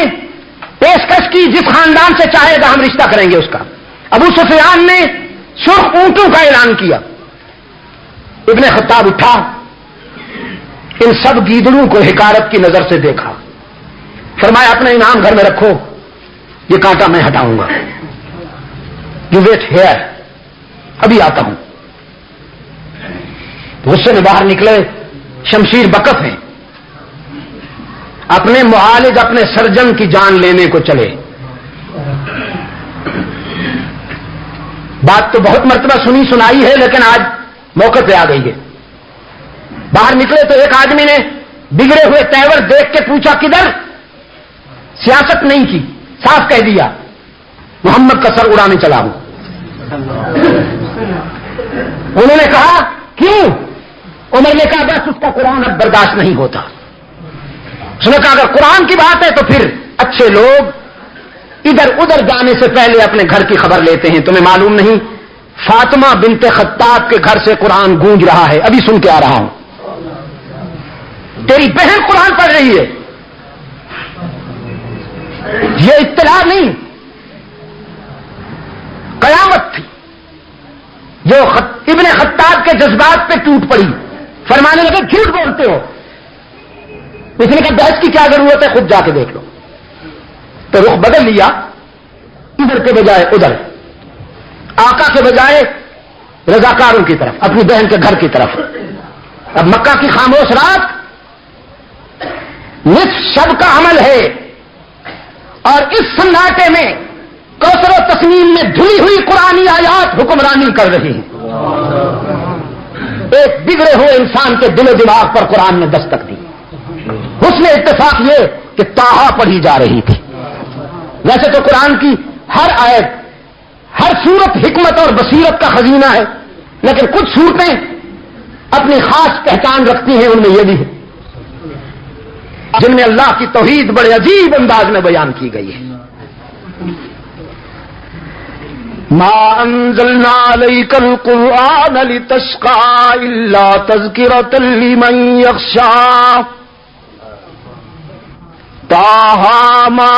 پیشکش کی جس خاندان سے چاہے گا ہم رشتہ کریں گے اس کا، ابو سفیان نے سرخ اونٹوں کا اعلان کیا. ابن خطاب اٹھا، ان سب گیدڑوں کو حکارت کی نظر سے دیکھا، فرمایا اپنا انعام گھر میں رکھو، یہ کانٹا میں ہٹاؤں گا. یو ویٹ ہیئر، ابھی آتا ہوں. غصے میں باہر نکلے، شمشیر بکف ہیں، اپنے معالج، اپنے سرجن کی جان لینے کو چلے. بات تو بہت مرتبہ سنی سنائی ہے، لیکن آج موقع پہ آ گئی ہے. باہر نکلے تو ایک آدمی نے بگڑے ہوئے تیور دیکھ کے پوچھا کدھر؟ سیاست نہیں کی، صاف کہہ دیا محمد کا سر اڑانے چلا ہوں. انہوں نے کہا کیوں؟ عمر نے کہا بس اس کا قرآن اب برداشت نہیں ہوتا. اس نے کہا اگر قرآن کی بات ہے تو پھر اچھے لوگ ادھر ادھر جانے سے پہلے اپنے گھر کی خبر لیتے ہیں. تمہیں معلوم نہیں فاطمہ بنت خطاب کے گھر سے قرآن گونج رہا ہے، ابھی سن کے آ رہا ہوں. تیری بہن قرآن پڑھ رہی ہے. یہ اطلاع نہیں، قیامت تھی جو ابن خطاب کے جذبات پہ ٹوٹ پڑی، فرمانے لگے جھوٹ بولتے ہو. اس نے کہا بحث کی کیا ضرورت ہے، خود جا کے دیکھ لو. تو رخ بدل لیا، ادھر کے بجائے ادھر، آقا کے بجائے رضاکاروں کی طرف، اپنی بہن کے گھر کی طرف. اب مکہ کی خاموش رات نصف شب کا عمل ہے، اور اس سناٹے میں کوثر و تسنیم میں دھلی ہوئی قرآنی آیات حکمرانی کر رہی ہیں. ایک بگڑے ہوئے انسان کے دل و دماغ پر قرآن نے دستک دی. حسن اتفاق یہ کہ طٰہٰ پڑھی جا رہی تھی. ویسے تو قرآن کی ہر آیت، ہر سورت حکمت اور بصیرت کا خزینہ ہے، لیکن کچھ سورتیں اپنی خاص پہچان رکھتی ہیں. ان میں یہ بھی ہے جن میں اللہ کی توحید بڑے عجیب انداز میں بیان کی گئی ہے. ما انزلنا عليك القرآن لتشقى الا تذكرة لمن يخشى طه ما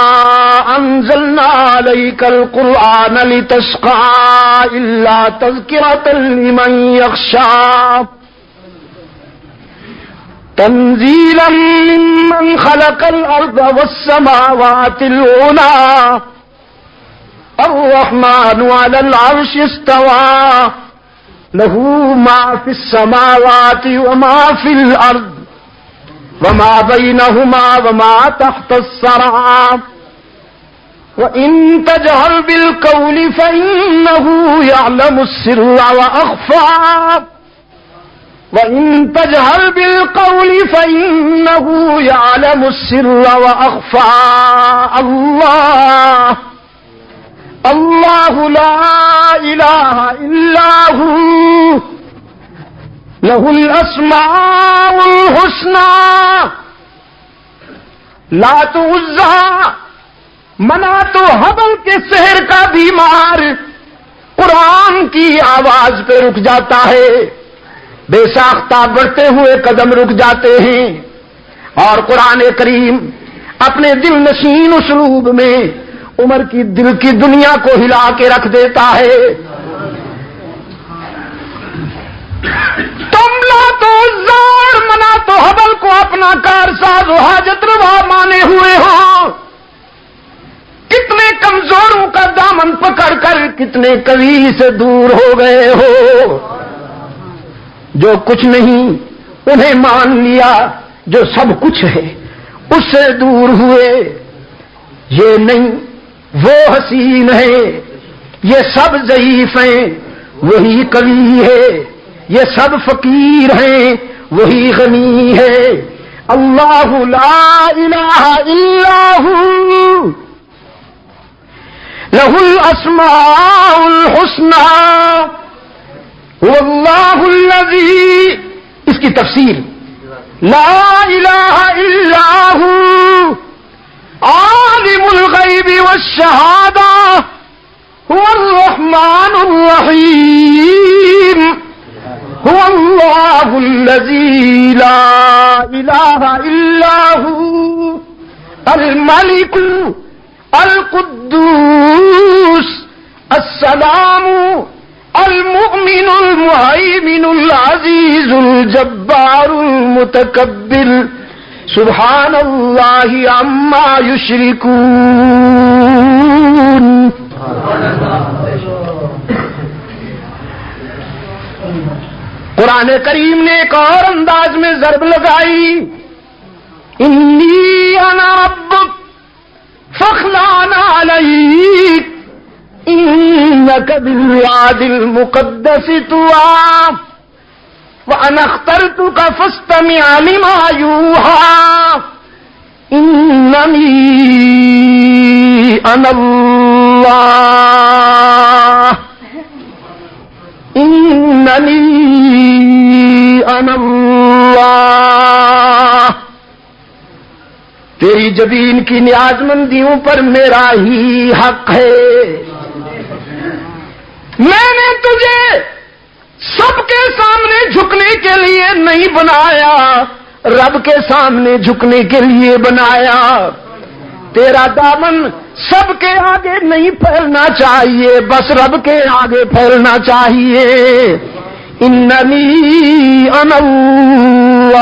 انزلنا عليك القرآن لتشقى الا تذكرة لمن يخشى تنزيلا ممن خلق الأرض والسماوات العلى الرحمن على العرش استوى له ما في السماوات وما في الأرض وما بينهما وما تحت الثرى وإن تجهر بالقول فإنه يعلم السر وأخفى وَإِن تَجْهَرْ بِالْقَوْلِ فَإِنَّهُ يَعْلَمُ السِّرَّ وَأَخْفَى اللہ لا الہ الا هو لہ الاسماء الحسنى. لات عزا منات و حبل کے سحر کا بیمار قرآن کی آواز پہ رک جاتا ہے. بے ساختہ بڑھتے ہوئے قدم رک جاتے ہیں، اور قرآن کریم اپنے دل نشین اسلوب میں عمر کی دل کی دنیا کو ہلا کے رکھ دیتا ہے. تم لا تو زار منا تو حبل کو اپنا کارساز و حاجت روا مانے ہوئے ہو. کتنے کمزوروں کا دامن دامن پکڑ کر کتنے قوی سے دور ہو گئے ہو. جو کچھ نہیں انہیں مان لیا، جو سب کچھ ہے اس سے دور ہوئے. یہ نہیں وہ حسین ہے، یہ سب ضعیف ہیں وہی قوی ہے، یہ سب فقیر ہیں وہی غنی ہے. اللہ لا الہ الا ہو لہ الاسماء الحسنی واللہ الذی، اس کی تفسیر لا الہ الا ہو عالم الغیب والشہادہ هو الرحمن الرحیم هو اللہ الذی لا الہ الا ہو الملک القدوس السلام المؤمن المہیمن العزیز الجبار المتکبر سبحان اللہ عما یشرکون. قرآن کریم نے ایک اور انداز میں ضرب لگائی، انی انا ربک فاخلع علیک انک بالواد المقدس طوی وانا اخترتک فاستمع لما یوحی اننی انا اللہ اننی انا اللہ. تیری جبین کی نیاز مندیوں پر میرا ہی حق ہے. میں نے تجھے سب کے سامنے جھکنے کے لیے نہیں بنایا، رب کے سامنے جھکنے کے لیے بنایا. تیرا دامن سب کے آگے نہیں پھیلنا چاہیے، بس رب کے آگے پھیلنا چاہیے. اننی انا اللہ.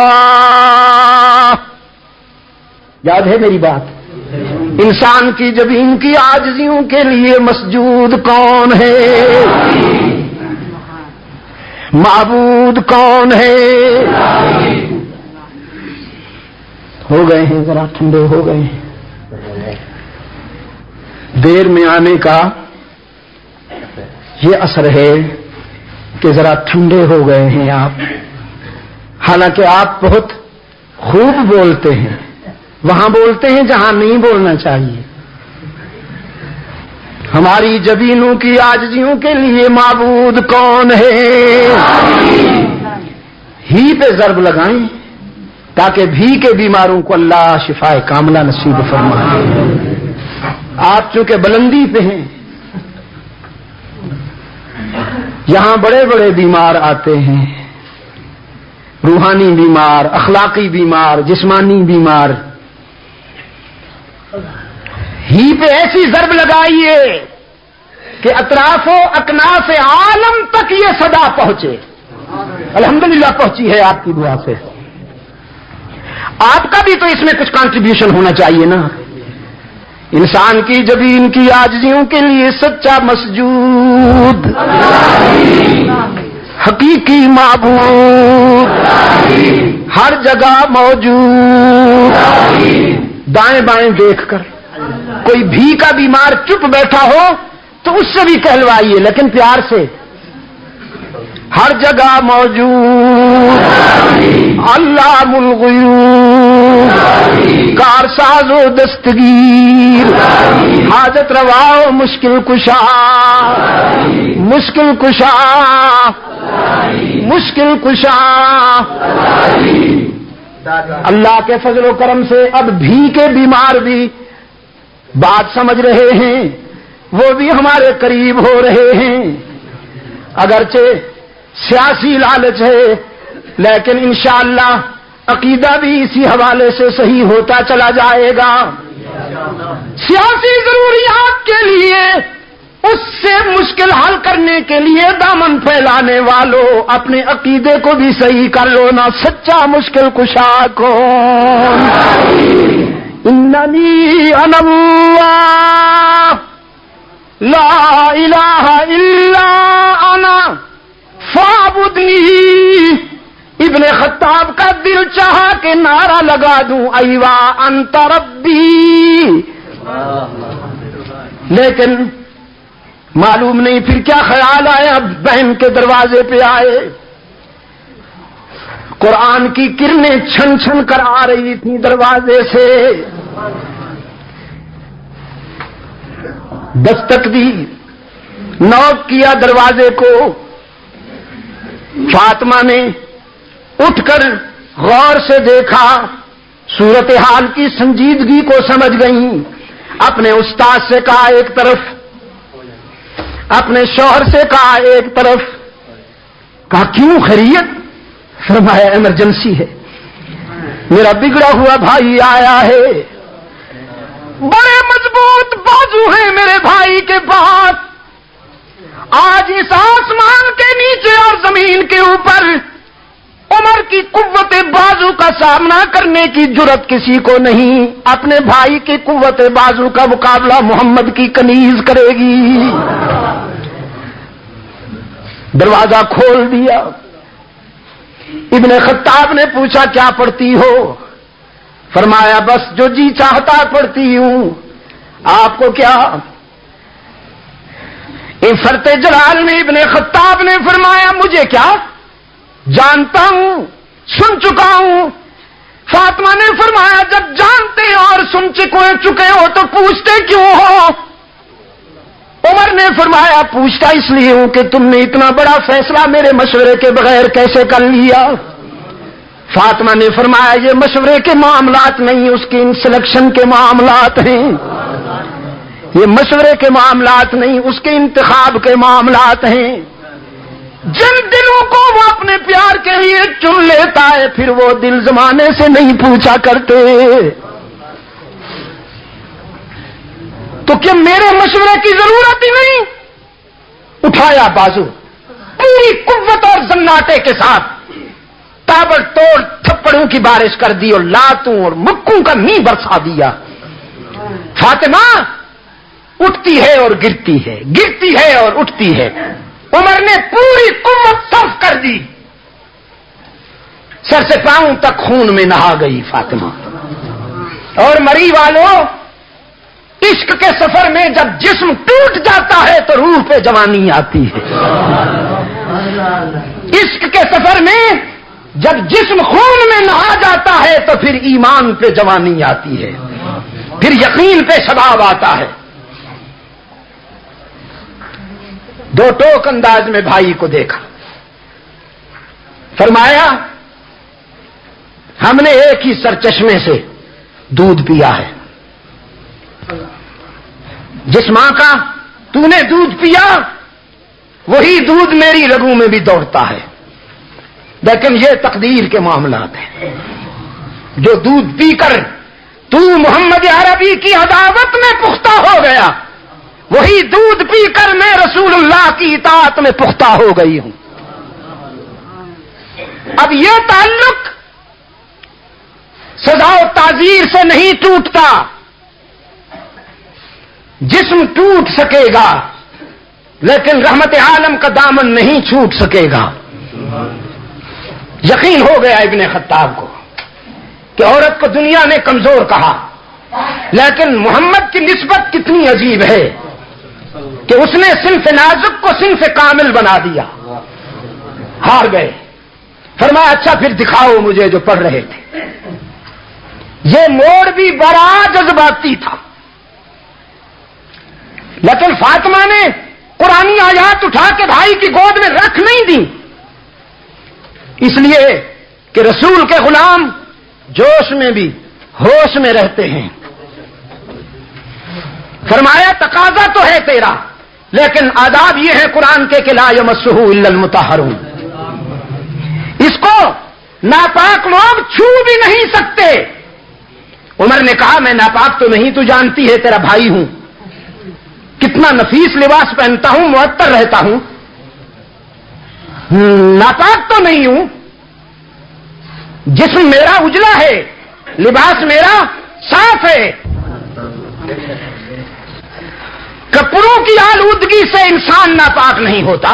یاد ہے میری بات؟ انسان کی جبین کی عاجزیوں کے لیے مسجود کون ہے؟ معبود کون ہے؟ ہو گئے ہیں ذرا ٹھنڈے ہو گئے ہیں. دیر میں آنے کا یہ اثر ہے کہ ذرا ٹھنڈے ہو گئے ہیں آپ. حالانکہ آپ بہت خوب بولتے ہیں، وہاں بولتے ہیں جہاں نہیں بولنا چاہیے. ہماری جبینوں کی عاجزیوں کے لیے معبود کون ہے؟ ہی پہ ضرب لگائیں تاکہ بھی کے بیماروں کو اللہ شفائے کاملہ نصیب فرمائے. آپ چونکہ بلندی پہ ہیں، یہاں بڑے بڑے بیمار آتے ہیں، روحانی بیمار، اخلاقی بیمار، جسمانی بیمار. ہی پہ ایسی ضرب لگائیے کہ اطراف و اکناف عالم تک یہ صدا پہنچے. الحمدللہ پہنچی ہے آپ کی دعا سے. آپ کا بھی تو اس میں کچھ کنٹریبیوشن ہونا چاہیے نا. انسان کی جبین کی عاجزیوں کے لیے سچا مسجود، حقیقی معبود ہر جگہ موجود. دائیں بائیں دیکھ کر کوئی بھی کا بیمار چپ بیٹھا ہو تو اس سے بھی کہلوائیے، لیکن پیار سے. ہر جگہ موجود، علام الغیوب، کارساز و دستگیر، حاجت روا و مشکل کشا، مشکل کشا، مشکل کشا. اللہ کے فضل و کرم سے اب بھی کے بیمار بھی بات سمجھ رہے ہیں، وہ بھی ہمارے قریب ہو رہے ہیں. اگرچہ سیاسی لالچ ہے لیکن انشاءاللہ عقیدہ بھی اسی حوالے سے صحیح ہوتا چلا جائے گا. سیاسی ضروریات کے لیے اس سے مشکل حل کرنے کے لیے دامن پھیلانے والوں اپنے عقیدے کو بھی صحیح کر لو نا. سچا مشکل کشا کون؟ اننی انا اللہ لا الہ الا انا فاعبدنی. ابن خطاب کا دل چاہا کہ نعرہ لگا دوں ایوا انت ربی، لیکن معلوم نہیں پھر کیا خیال آیا. بہن کے دروازے پہ آئے، قرآن کی کرنیں چھن چھن کر آ رہی تھیں دروازے سے. دستک دی، نوک کیا دروازے کو. فاطمہ نے اٹھ کر غور سے دیکھا، صورتحال کی سنجیدگی کو سمجھ گئیں. اپنے استاد سے کہا ایک طرف، اپنے شوہر سے کہا ایک طرف. کہا کیوں خیریت؟ فرمایا ایمرجنسی ہے، میرا بگڑا ہوا بھائی آیا ہے. بڑے مضبوط بازو ہیں میرے بھائی کے پاس. آج اس آسمان کے نیچے اور زمین کے اوپر عمر کی قوت بازو کا سامنا کرنے کی جرت کسی کو نہیں. اپنے بھائی کی قوت بازو کا مقابلہ محمد کی کنیز کرے گی. دروازہ کھول دیا. ابن خطاب نے پوچھا کیا پڑھتی ہو؟ فرمایا بس جو جی چاہتا پڑھتی ہوں. آپ کو کیا؟ فرت جلال نے ابن خطاب نے فرمایا مجھے کیا، جانتا ہوں، سن چکا ہوں. فاطمہ نے فرمایا جب جانتے اور سن چکے ہو تو پوچھتے کیوں ہو؟ عمر نے فرمایا پوچھتا اس لیے ہوں کہ تم نے اتنا بڑا فیصلہ میرے مشورے کے بغیر کیسے کر لیا؟ فاطمہ نے فرمایا یہ مشورے کے معاملات نہیں، اس کی سلیکشن کے معاملات ہیں. یہ مشورے کے معاملات نہیں، اس کے انتخاب کے معاملات ہیں. جن دلوں کو وہ اپنے پیار کے لیے چن لیتا ہے پھر وہ دل زمانے سے نہیں پوچھا کرتے. تو کیا میرے مشورے کی ضرورت ہی نہیں؟ اٹھایا بازو، پوری قوت اور زناٹے کے ساتھ تابڑ توڑ تھپڑوں کی بارش کر دی اور لاتوں اور مکوں کا می برسا دیا. فاطمہ اٹھتی ہے اور گرتی ہے، گرتی ہے اور اٹھتی ہے. عمر نے پوری قوت صرف کر دی، سر سے پاؤں تک خون میں نہا گئی فاطمہ. اور مری والوں، عشق کے سفر میں جب جسم ٹوٹ جاتا ہے تو روح پہ جوانی آتی ہے. عشق کے سفر میں جب جسم خون میں نہا جاتا ہے تو پھر ایمان پہ جوانی آتی ہے، پھر یقین پہ شباب آتا ہے. دو ٹوک انداز میں بھائی کو دیکھا. فرمایا ہم نے ایک ہی سرچشمے سے دودھ پیا ہے. جس ماں کا تو نے دودھ پیا وہی دودھ میری رگوں میں بھی دوڑتا ہے. لیکن یہ تقدیر کے معاملات ہیں. جو دودھ پی کر تو محمد عربی کی عداوت میں پختہ ہو گیا، وہی دودھ پی کر میں رسول اللہ کی اطاعت میں پختہ ہو گئی ہوں. اب یہ تعلق سزا و تعزیر سے نہیں ٹوٹتا. جسم ٹوٹ سکے گا لیکن رحمت عالم کا دامن نہیں چھوٹ سکے گا. یقین ہو گیا ابن خطاب کو کہ عورت کو دنیا نے کمزور کہا، لیکن محمد کی نسبت کتنی عجیب ہے کہ اس نے صنف نازک کو صنف کامل بنا دیا. ہار گئے. فرمایا اچھا پھر دکھاؤ مجھے جو پڑھ رہے تھے. یہ موڑ بھی بڑا جذباتی تھا، لیکن فاطمہ نے قرآنی آیات اٹھا کے بھائی کی گود میں رکھ نہیں دی، اس لیے کہ رسول کے غلام جوش میں بھی ہوش میں رہتے ہیں. فرمایا تقاضا تو ہے تیرا، لیکن آداب یہ ہے قرآن کے کہ لا یمسہ الا المطہرون. اس کو ناپاک لوگ چھو بھی نہیں سکتے. عمر نے کہا میں ناپاک تو نہیں، تو جانتی ہے تیرا بھائی ہوں، کتنا نفیس لباس پہنتا ہوں، معطر رہتا ہوں، ناپاک تو نہیں ہوں. جسم میرا اجلا ہے، لباس میرا صاف ہے. کپڑوں کی آلودگی سے انسان ناپاک نہیں ہوتا،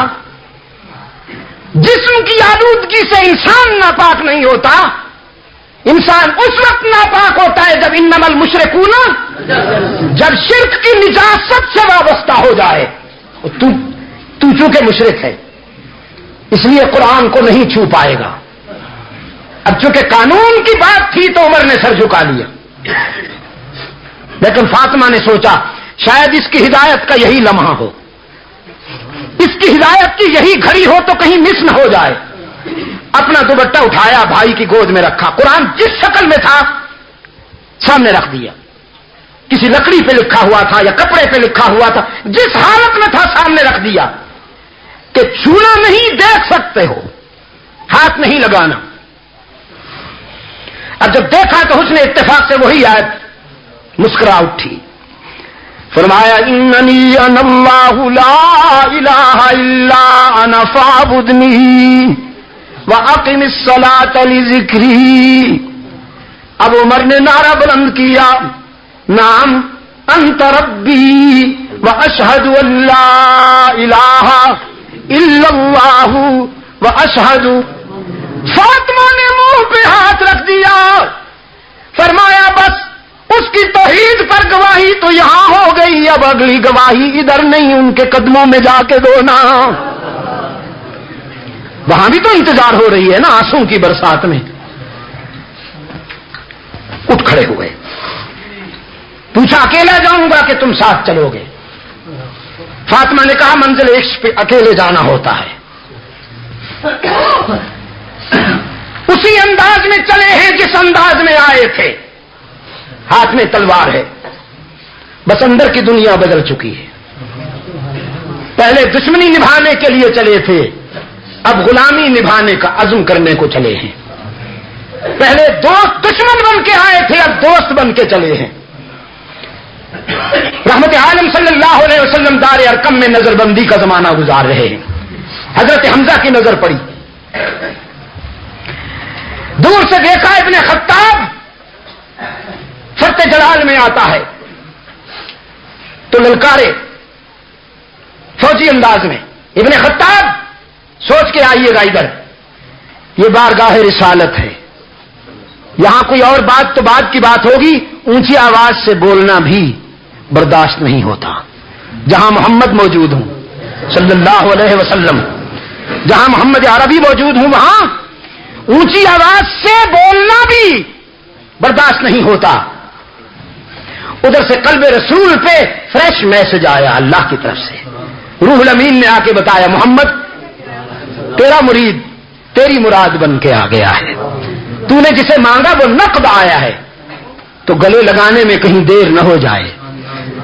جسم کی آلودگی سے انسان ناپاک نہیں ہوتا، انسان اس وقت ناپاک ہوتا ہے جب انما المشرکون، جب شرک کی نجاست سے وابستہ ہو جائے۔ تو چونکہ مشرک ہے اس لیے قرآن کو نہیں چھو پائے گا۔ اب چونکہ قانون کی بات تھی تو عمر نے سر جھکا لیا، لیکن فاطمہ نے سوچا شاید اس کی ہدایت کا یہی لمحہ ہو، اس کی ہدایت کی یہی گھڑی ہو تو کہیں مس نہ ہو جائے۔ اپنا دوپٹہ اٹھایا، بھائی کی گود میں رکھا، قرآن جس شکل میں تھا سامنے رکھ دیا، کسی لکڑی پہ لکھا ہوا تھا یا کپڑے پہ لکھا ہوا تھا، جس حالت میں تھا سامنے رکھ دیا کہ چھونا نہیں، دیکھ سکتے ہو، ہاتھ نہیں لگانا۔ اب جب دیکھا تو حسن اتفاق سے وہی آیت مسکرا اٹھی، فرمایا اننی انا اللہ لا الہ الا انا فاعبدنی واقم الصلاۃ لذکری۔ اب عمر نے نعرہ بلند کیا، نعم انت ربی واشہد ان لا الہ الا اللہ واشہد۔ فاطمہ نے منہ پہ ہاتھ رکھ دیا، فرمایا بس اس کی توحید پر گواہی تو یہاں ہو گئی، اب اگلی گواہی ادھر نہیں، ان کے قدموں میں جا کے دونا۔ وہاں بھی تو انتظار ہو رہی ہے نا، آنسوں کی برسات میں۔ اٹھ کھڑے ہوئے، پوچھا اکیلا جاؤں گا کہ تم ساتھ چلو گے؟ فاطمہ نے کہا منزل عشق پہ اکیلے جانا ہوتا ہے۔ اسی انداز میں چلے ہیں جس انداز میں آئے تھے، ہاتھ میں تلوار ہے، بس اندر کی دنیا بدل چکی ہے۔ پہلے دشمنی نبھانے کے لیے چلے تھے، اب غلامی نبھانے کا عزم کرنے کو چلے ہیں۔ پہلے دوست دشمن بن کے آئے تھے، اب دوست بن کے چلے ہیں۔ رحمت عالم صلی اللہ علیہ وسلم دار ارقم میں نظر بندی کا زمانہ گزار رہے ہیں۔ حضرت حمزہ کی نظر پڑی، دور سے دیکھا ابن خطاب فرت جلال میں آتا ہے تو للکارے فوجی انداز میں، ابن خطاب سوچ کے آئیے گا ادھر، یہ بارگاہ رسالت ہے، یہاں کوئی اور بات تو بات کی بات ہوگی، اونچی آواز سے بولنا بھی برداشت نہیں ہوتا۔ جہاں محمد موجود ہوں صلی اللہ علیہ وسلم، جہاں محمد عربی موجود ہوں، وہاں اونچی آواز سے بولنا بھی برداشت نہیں ہوتا۔ ادھر سے قلب رسول پہ فریش میسج آیا اللہ کی طرف سے، روح الامین نے آ کے بتایا محمد تیرا مرید تیری مراد بن کے آ گیا ہے، تو نے جسے مانگا وہ نقد آیا ہے، تو گلے لگانے میں کہیں دیر نہ ہو جائے۔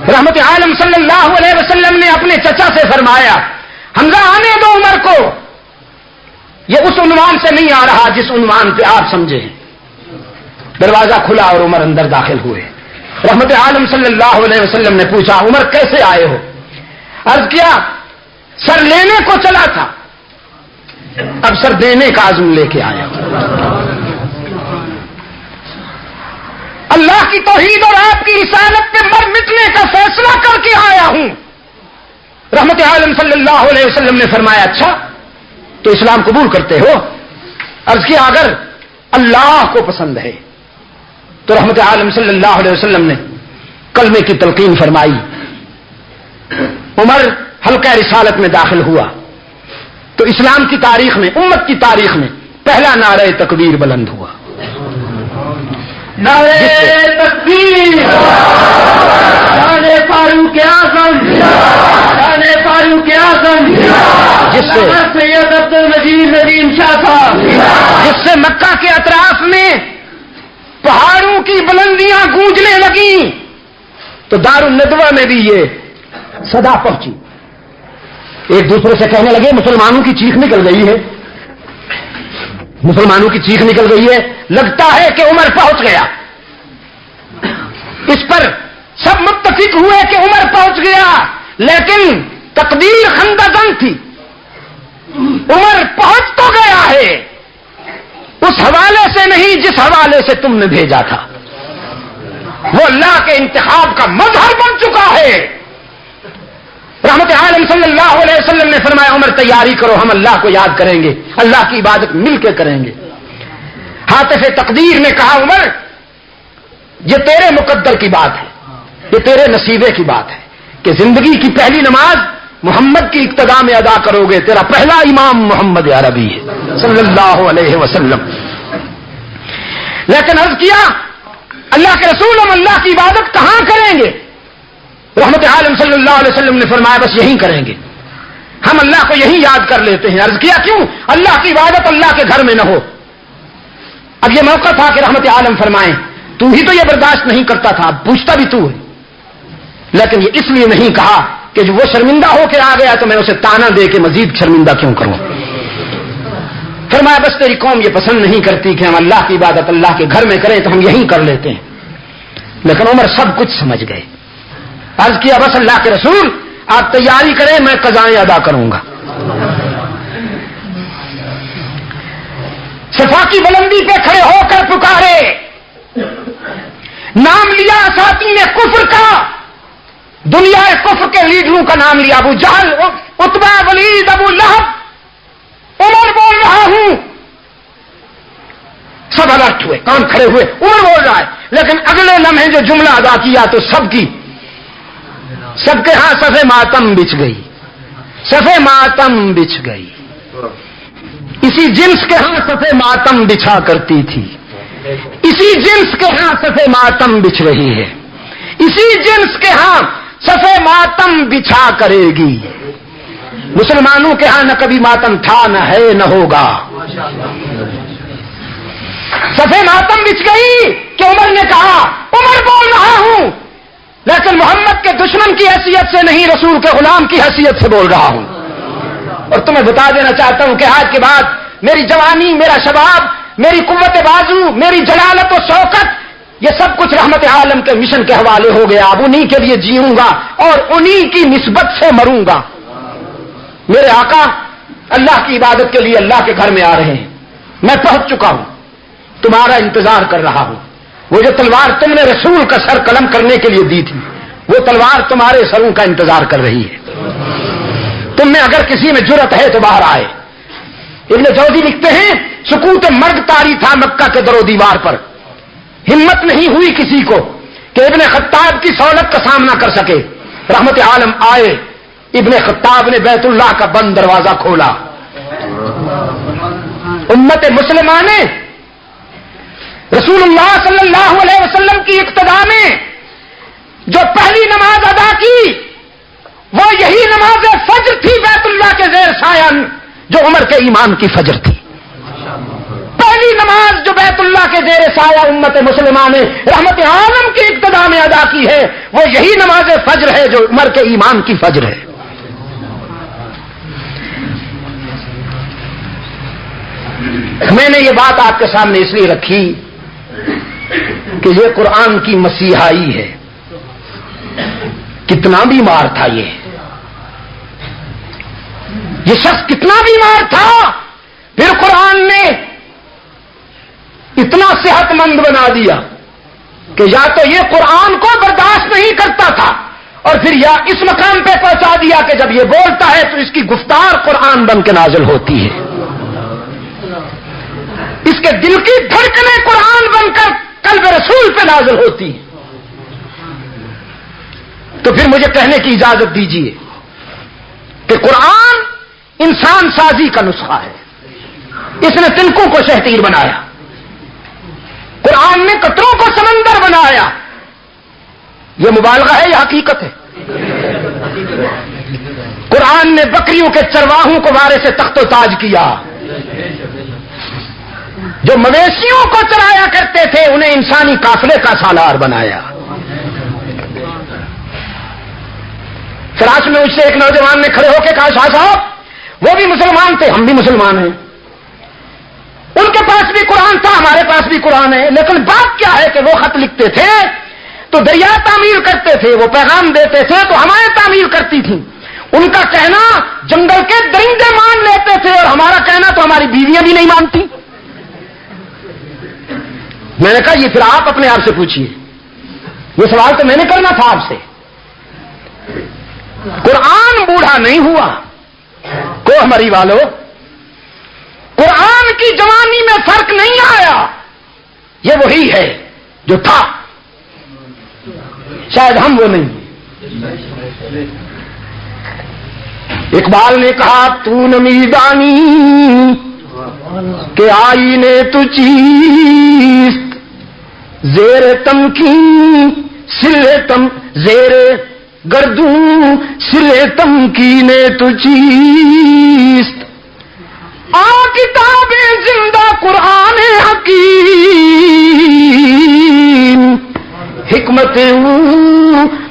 رحمت عالم صلی اللہ علیہ وسلم نے اپنے چچا سے فرمایا حمزہ آنے دو عمر کو، یہ اس عنوان سے نہیں آ رہا جس عنوان پہ آپ سمجھے ہیں۔ دروازہ کھلا اور عمر اندر داخل ہوئے۔ رحمت عالم صلی اللہ علیہ وسلم نے پوچھا عمر کیسے آئے ہو؟ عرض کیا سر لینے کو چلا تھا، اب سر دینے کا عزم لے کے آیا۔ اللہ کی توحید اور آپ کی رسالت پہ مر مٹنے کا فیصلہ کر کے آیا ہوں۔ رحمت عالم صلی اللہ علیہ وسلم نے فرمایا اچھا تو اسلام قبول کرتے ہو؟ عرض کیا اگر اللہ کو پسند ہے تو رحمت عالم صلی اللہ علیہ وسلم نے کلمے کی تلقین فرمائی۔ عمر حلقہ رسالت میں داخل ہوا تو اسلام کی تاریخ میں، امت کی تاریخ میں پہلا نعرہ تکبیر بلند ہوا۔ نعرہ تکبیر، شان فاروق اعظم، شان فاروق اعظم، جس سے سید عبد المجید ندیم شاہ صاحب، جس سے مکہ کے اطراف میں پہاڑوں کی بلندیاں گونجنے لگیں تو دار الندوہ میں بھی یہ صدا پہنچی۔ ایک دوسرے سے کہنے لگے مسلمانوں کی چیخ نکل گئی ہے، مسلمانوں کی چیخ نکل گئی ہے، لگتا ہے کہ عمر پہنچ گیا۔ اس پر سب متفق ہوئے کہ عمر پہنچ گیا، لیکن تقدیر خندقن تھی، عمر پہنچ تو گیا ہے، اس حوالے سے نہیں جس حوالے سے تم نے بھیجا تھا، وہ اللہ کے انتخاب کا مظہر بن چکا ہے۔ رحمت عالم صلی اللہ علیہ وسلم نے فرمایا عمر تیاری کرو، ہم اللہ کو یاد کریں گے، اللہ کی عبادت مل کے کریں گے۔ حاتف تقدیر نے کہا عمر یہ تیرے مقدر کی بات ہے، یہ تیرے نصیبے کی بات ہے کہ زندگی کی پہلی نماز محمد کی اقتداء میں ادا کرو گے، تیرا پہلا امام محمد عربی ہے صلی اللہ علیہ وسلم۔ لیکن عرض کیا اللہ کے رسول ہم اللہ کی عبادت کہاں کریں گے؟ رحمت عالم صلی اللہ علیہ وسلم نے فرمایا بس یہیں کریں گے، ہم اللہ کو یہیں یاد کر لیتے ہیں۔ عرض کیا کیوں؟ اللہ کی عبادت اللہ کے گھر میں نہ ہو۔ اب یہ موقع تھا کہ رحمت عالم فرمائیں تو ہی تو یہ برداشت نہیں کرتا تھا، اب پوچھتا بھی تو ہے، لیکن یہ اس لیے نہیں کہا کہ جو وہ شرمندہ ہو کے آ گیا تو میں اسے تانا دے کے مزید شرمندہ کیوں کروں۔ فرمایا بس تیری قوم یہ پسند نہیں کرتی کہ ہم اللہ کی عبادت اللہ کے گھر میں کریں تو ہم یہیں کر لیتے ہیں۔ لیکن عمر سب کچھ سمجھ گئے۔ عرض کیا بس اللہ کے رسول آپ تیاری کریں، میں قضائیں ادا کروں گا۔ صفا کی بلندی پہ کھڑے ہو کر پکارے، نام لیا اساطین کفر کا، دنیا کفر کے لیڈروں کا نام لیا، ابو جہل، عتبہ، ولید، ابو لہب، عمر بول رہا ہوں۔ سب الرٹ ہوئے، کان کھڑے ہوئے، عمر بول رہا ہے، لیکن اگلے لمحے جو جملہ ادا کیا تو سب کے ہاں صفے ماتم بچھ گئی، صفے ماتم بچھ گئی۔ اسی جنس کے ہاں صفے ماتم بچھا کرتی تھی، اسی جنس کے ہاں صفے ماتم بچھ رہی ہے، اسی جنس کے ہاں صفے ماتم بچھا کرے گی۔ مسلمانوں کے ہاں نہ کبھی ماتم تھا، نہ ہے، نہ ہوگا۔ صفے ماتم بچھ گئی کہ عمر نے کہا عمر بول رہا ہوں لیکن محمد کے دشمن کی حیثیت سے نہیں، رسول کے غلام کی حیثیت سے بول رہا ہوں۔ اور تمہیں بتا دینا چاہتا ہوں کہ آج کے بعد میری جوانی، میرا شباب، میری قوت بازو، میری جلالت و شوکت، یہ سب کچھ رحمت عالم کے مشن کے حوالے ہو گیا۔ اب انہی کے لیے جیوں گا اور انہی کی نسبت سے مروں گا۔ میرے آقا اللہ کی عبادت کے لیے اللہ کے گھر میں آ رہے ہیں، میں پہنچ چکا ہوں، تمہارا انتظار کر رہا ہوں۔ وہ جو تلوار تم نے رسول کا سر قلم کرنے کے لیے دی تھی، وہ تلوار تمہارے سروں کا انتظار کر رہی ہے۔ تم میں اگر کسی میں جرأت ہے تو باہر آئے۔ ابن جوزی لکھتے ہیں سکوت مرگ طاری تھا مکہ کے در و دیوار پر، ہمت نہیں ہوئی کسی کو کہ ابن خطاب کی سہولت کا سامنا کر سکے۔ رحمت عالم آئے، ابن خطاب نے بیت اللہ کا بند دروازہ کھولا۔ امت مسلمہ نے رسول اللہ صلی اللہ علیہ وسلم کی اقتداء میں جو پہلی نماز ادا کی وہ یہی نماز فجر تھی بیت اللہ کے زیر سایہ، جو عمر کے ایمان کی فجر تھی۔ پہلی نماز جو بیت اللہ کے زیر سایہ امت مسلمہ نے رحمت عالم کی اقتداء میں ادا کی ہے وہ یہی نماز فجر ہے جو عمر کے ایمان کی فجر ہے۔ میں نے یہ بات آپ کے سامنے اس لیے رکھی کہ یہ قرآن کی مسیحائی ہے۔ کتنا بیمار تھا یہ شخص کتنا بیمار تھا، پھر قرآن نے اتنا صحت مند بنا دیا کہ یا تو یہ قرآن کو برداشت نہیں کرتا تھا اور پھر یا اس مقام پہ پہنچا دیا کہ جب یہ بولتا ہے تو اس کی گفتار قرآن بن کے نازل ہوتی ہے، اس کے دل کی دھڑکنیں قرآن بن کر قلب رسول پہ نازل ہوتی ہیں۔ تو پھر مجھے کہنے کی اجازت دیجیے کہ قرآن انسان سازی کا نسخہ ہے۔ اس نے تنکوں کو شہتیر بنایا، قرآن نے قطروں کو سمندر بنایا۔ یہ مبالغہ ہے یا حقیقت ہے؟ قرآن نے بکریوں کے چرواہوں کو وارث تخت و تاج کیا، جو مویشیوں کو چرایا کرتے تھے انہیں انسانی قافلے کا سالار بنایا۔ فراش میں اس سے ایک نوجوان نے کھڑے ہو کے کہا شاہ صاحب وہ بھی مسلمان تھے، ہم بھی مسلمان ہیں، ان کے پاس بھی قرآن تھا، ہمارے پاس بھی قرآن ہے، لیکن بات کیا ہے کہ وہ خط لکھتے تھے تو دریا تعمیر کرتے تھے، وہ پیغام دیتے تھے تو ہمارے تعمیر کرتی تھیں، ان کا کہنا جنگل کے درندے مان لیتے تھے اور ہمارا کہنا تو ہماری بیویاں بھی نہیں مانتی۔ میں نے کہا یہ پھر آپ اپنے آپ سے پوچھیے، یہ سوال تو میں نے کرنا تھا آپ سے۔ قرآن بوڑھا نہیں ہوا کوہ مری والو، قرآن کی جوانی میں فرق نہیں آیا، یہ وہی ہے جو تھا، شاید ہم وہ نہیں۔ اقبال نے کہا تو نمیدانی کہ آئینے تو چیست، زیر تمکین سرے تم زیر گردوں سرے تمکینے تو چیست، آ کتاب زندہ قرآن حکیم، حکمت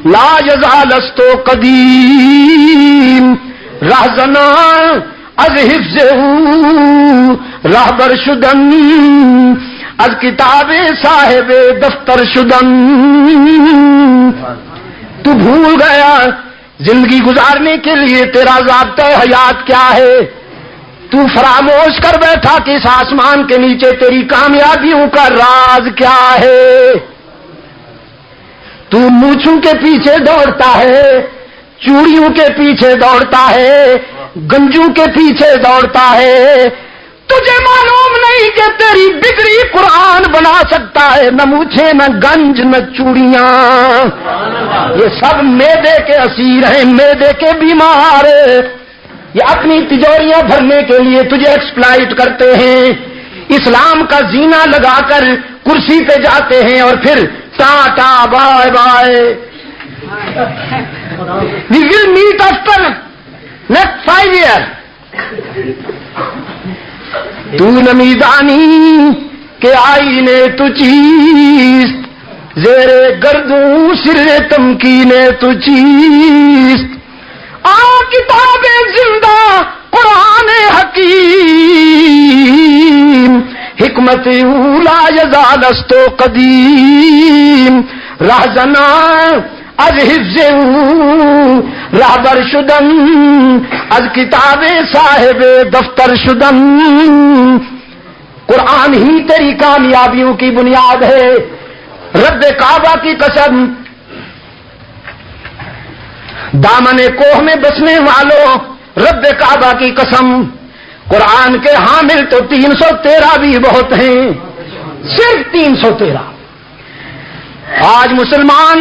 لا یزال است و قدیم، رہزنا از حفظ رہبر شدن، از کتاب صاحب دفتر شدن۔ تو بھول گیا زندگی گزارنے کے لیے تیرا ضابطہ حیات کیا ہے، تو فراموش کر بیٹھا کہ اس آسمان کے نیچے تیری کامیابیوں کا راز کیا ہے۔ تو مونچھوں کے پیچھے دوڑتا ہے، چوڑیوں کے پیچھے دوڑتا ہے، گنجوں کے پیچھے دوڑتا ہے، تجھے معلوم نہیں کہ تیری بگڑی قرآن بنا سکتا ہے، نہ مونچھے نہ گنج نہ چوڑیاں، یہ سب معدے کے اسیر ہیں، معدے کے بیمار، یہ اپنی تجوریاں بھرنے کے لیے تجھے ایکسپلائٹ کرتے ہیں، اسلام کا زینہ لگا کر کرسی پہ جاتے ہیں اور پھر tata bye bye, we will meet after next 5 years۔ تو نمیدانی کہ آئینے تو چیست، زیر گردوں سر تمکینے تو چیست، آ کتاب زندہ قرآن حکیم، حکمت لا یزال است و قدیم، رہزنا از حفظ رہبر شدن، از کتاب صاحب دفتر شدن۔ قرآن ہی تیری کامیابیوں کی بنیاد ہے، رب کعبہ کی قسم، دامن کوہ میں بسنے والوں رب کعبہ کی قسم، قرآن کے حامل تو 313 بھی بہت ہیں، صرف 313۔ آج مسلمان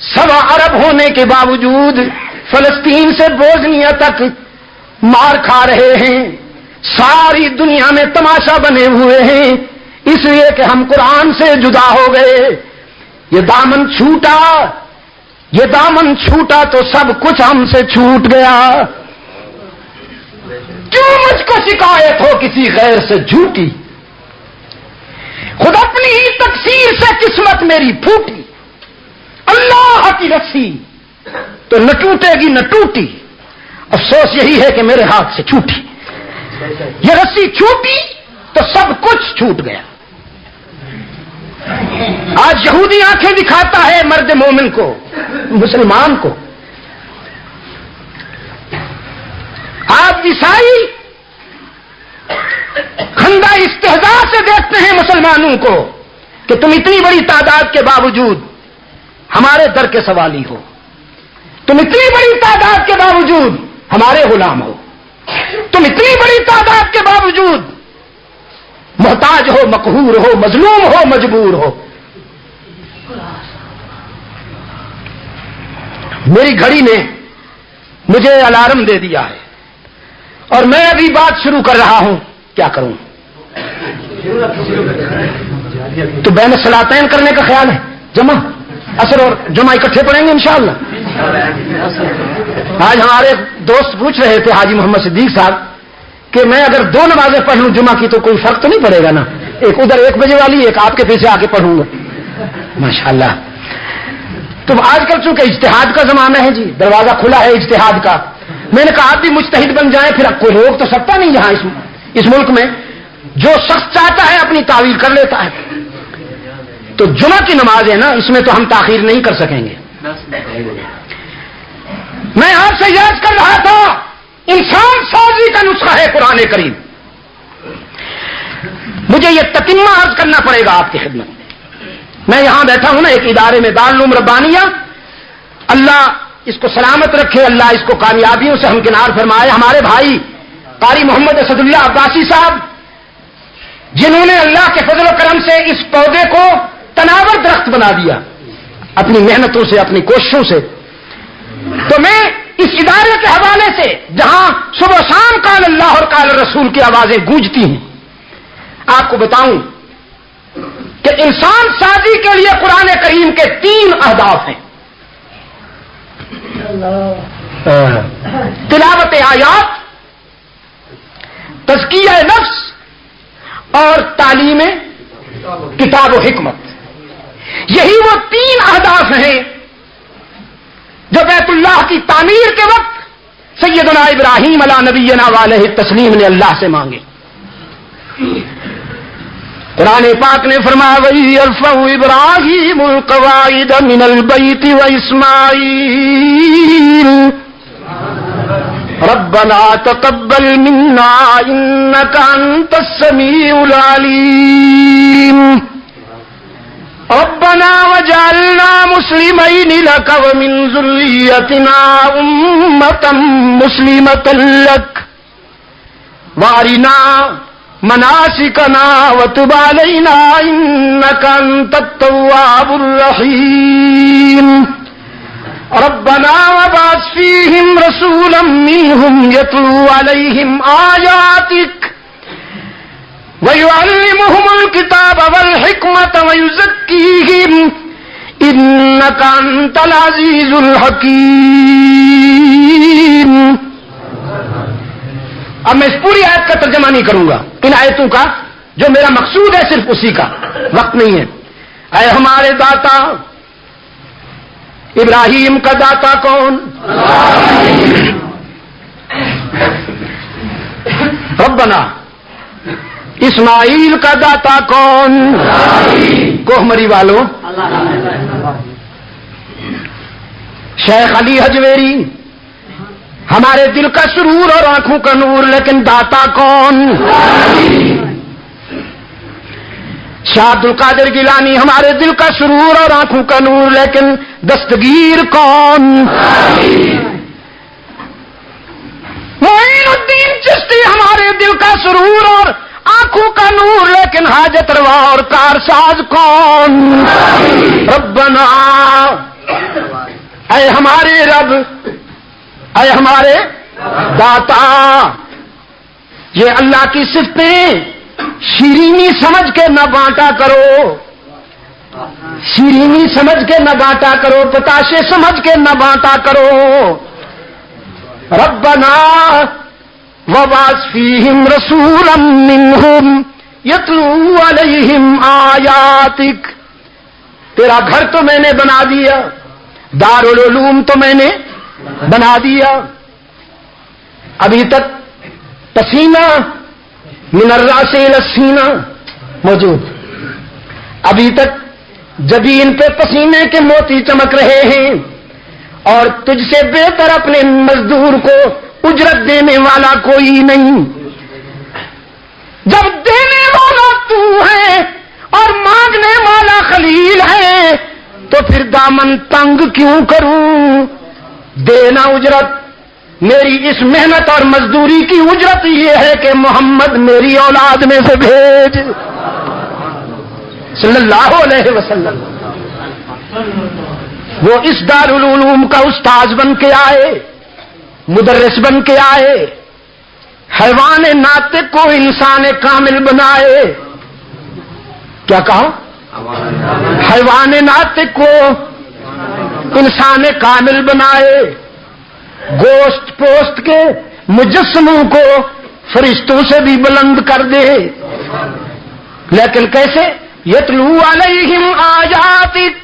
1.25 ارب ہونے کے باوجود فلسطین سے بوزنیا تک مار کھا رہے ہیں، ساری دنیا میں تماشا بنے ہوئے ہیں، اس لیے کہ ہم قرآن سے جدا ہو گئے۔ یہ دامن چھوٹا، یہ دامن چھوٹا تو سب کچھ ہم سے چھوٹ گیا۔ کیوں مجھ کو شکایت ہو کسی غیر سے جھوٹی، خود اپنی ہی تقصیر سے قسمت میری پھوٹی، اللہ کی رسی تو نہ ٹوٹے گی نہ ٹوٹی، افسوس یہی ہے کہ میرے ہاتھ سے چھوٹی، یہ رسی چھوٹی تو سب کچھ چھوٹ گیا۔ آج یہودی آنکھیں دکھاتا ہے مرد مومن کو، مسلمان کو، آپ عیسائی خندہ استہزاء سے دیکھتے ہیں مسلمانوں کو کہ تم اتنی بڑی تعداد کے باوجود ہمارے در کے سوالی ہو، تم اتنی بڑی تعداد کے باوجود ہمارے غلام ہو، تم اتنی بڑی تعداد کے باوجود محتاج ہو، مقہور ہو، مظلوم ہو، مجبور ہو۔ میری گھڑی نے مجھے الارم دے دیا ہے اور میں ابھی بات شروع کر رہا ہوں، کیا کروں؟ تو بین الصلاتین کرنے کا خیال ہے، جمع عصر اور جمعہ اکٹھے پڑھیں گے انشاءاللہ۔ آج ہمارے دوست پوچھ رہے تھے حاجی محمد صدیق صاحب کہ میں اگر 2 نمازیں پڑھ لوں جمعہ کی تو کوئی فرق تو نہیں پڑے گا نا، ایک ادھر 1 بجے والی، ایک آپ کے پیچھے آ کے پڑھوں گا۔ ماشاءاللہ، تو آج کل چونکہ اجتہاد کا زمانہ ہے جی، دروازہ کھلا ہے اجتہاد کا، میں نے کہا آپ بھی مجتہد بن جائیں، پھر کوئی روک تو سکتا نہیں یہاں اس ملک میں، جو شخص چاہتا ہے اپنی تعویل کر لیتا ہے۔ تو جمعہ کی نماز ہے نا، اس میں تو ہم تاخیر نہیں کر سکیں گے۔ میں آپ سے یاد کر رہا تھا، انسان سازی کا نسخہ ہے قرآن کریم۔ مجھے یہ تتمہ عرض کرنا پڑے گا آپ کی خدمت میں۔ میں یہاں بیٹھا ہوں نا ایک ادارے میں، دارالعلوم ربانیہ، اللہ اس کو سلامت رکھے، اللہ اس کو کامیابیوں سے ہمکنار فرمائے۔ ہمارے بھائی قاری محمد اسد اللہ عباسی صاحب، جنہوں نے اللہ کے فضل و کرم سے اس پودے کو تناور درخت بنا دیا اپنی محنتوں سے، اپنی کوششوں سے، تو میں اس ادارے کے حوالے سے جہاں صبح و شام قال اللہ اور قال رسول کی آوازیں گونجتی ہیں، آپ کو بتاؤں کہ انسان سازی کے لیے قرآن کریم کے 3 اہداف ہیں: تلاوت آیات، تزکیہ نفس اور تعلیم کتاب و حکمت۔ یہی وہ 3 اہداف ہیں جو بیت اللہ کی تعمیر کے وقت سیدنا ابراہیم علیہ نبینا علیہ التسلیم نے اللہ سے مانگے۔ قرآن پاک نے فرمایا وَإِذْ يَرْفَعُ إِبْرَاهِيمُ الْقَوَاعِدَ مِنَ الْبَيْتِ وَإِسْمَاعِيلُ رَبَّنَا تَقَبَّلْ مِنَّا إِنَّكَ أَنْتَ السَّمِيعُ الْعَلِيمُ رَبَّنَا وَاجْعَلْنَا مُسْلِمَيْنِ لَكَ وَمِنْ ذُرِّيَّتِنَا أُمَّةً مُسْلِمَةً لَكَ وَأَرِنَا مناسکنا وتب علینا انک انت التواب الرحیم ربنا وابعث فیہم رسولا منہم یتلو علیہم آیاتک ویعلمہم الکتاب والحکمت ویزکیہم انک انت العزیز الحکیم۔ اب میں اس پوری آیت کا ترجمہ نہیں کروں گا، ان آیتوں کا جو میرا مقصود ہے صرف اسی کا، وقت نہیں ہے۔ اے ہمارے داتا، ابراہیم کا داتا کون؟ ربنا۔ اسماعیل کا داتا کون؟ کوہمری والوں، شیخ علی حجویری، ہمارے دل کا سرور اور آنکھوں کا نور، لیکن داتا کون؟ شاہ عبد القادر گیلانی، ہمارے دل کا سرور اور آنکھوں کا نور، لیکن دستگیر کون؟ معین الدین چشتی، ہمارے دل کا سرور اور آنکھوں کا نور، لیکن حاجت روا اور کارساز کون؟ ربنا، اے ہمارے رب، اے ہمارے داتا۔ یہ اللہ کی صفتیں شیرینی سمجھ کے نہ بانٹا کرو، شیرینی سمجھ کے نہ بانٹا کرو، پتاشے سمجھ کے نہ بانٹا کرو۔ ربنا وابعث فیہم رسولا منہم یتلو علیہم آیاتک۔ تیرا گھر تو میں نے بنا دیا، دارالعلوم تو میں نے بنا دیا، ابھی تک پسینہ من الراس الی السینہ موجود، ابھی تک جبین پہ پسینے کے موتی چمک رہے ہیں، اور تجھ سے بہتر اپنے مزدور کو اجرت دینے والا کوئی نہیں۔ جب دینے والا تو ہے اور مانگنے والا خلیل ہے، تو پھر دامن تنگ کیوں کروں؟ دینا اجرت، میری اس محنت اور مزدوری کی اجرت یہ ہے کہ محمد میری اولاد میں سے بھیج، صلی اللہ علیہ وسلم۔ وہ اس دارالعلوم کا استاذ بن کے آئے، مدرس بن کے آئے، حیوان ناطق کو انسان کامل بنائے۔ کیا کہا؟ حیوان ناطق کو انسان کامل بنائے، گوشت پوست کے مجسموں کو فرشتوں سے بھی بلند کر دے، لیکن کیسے؟ یتلو علیہم آیاتک،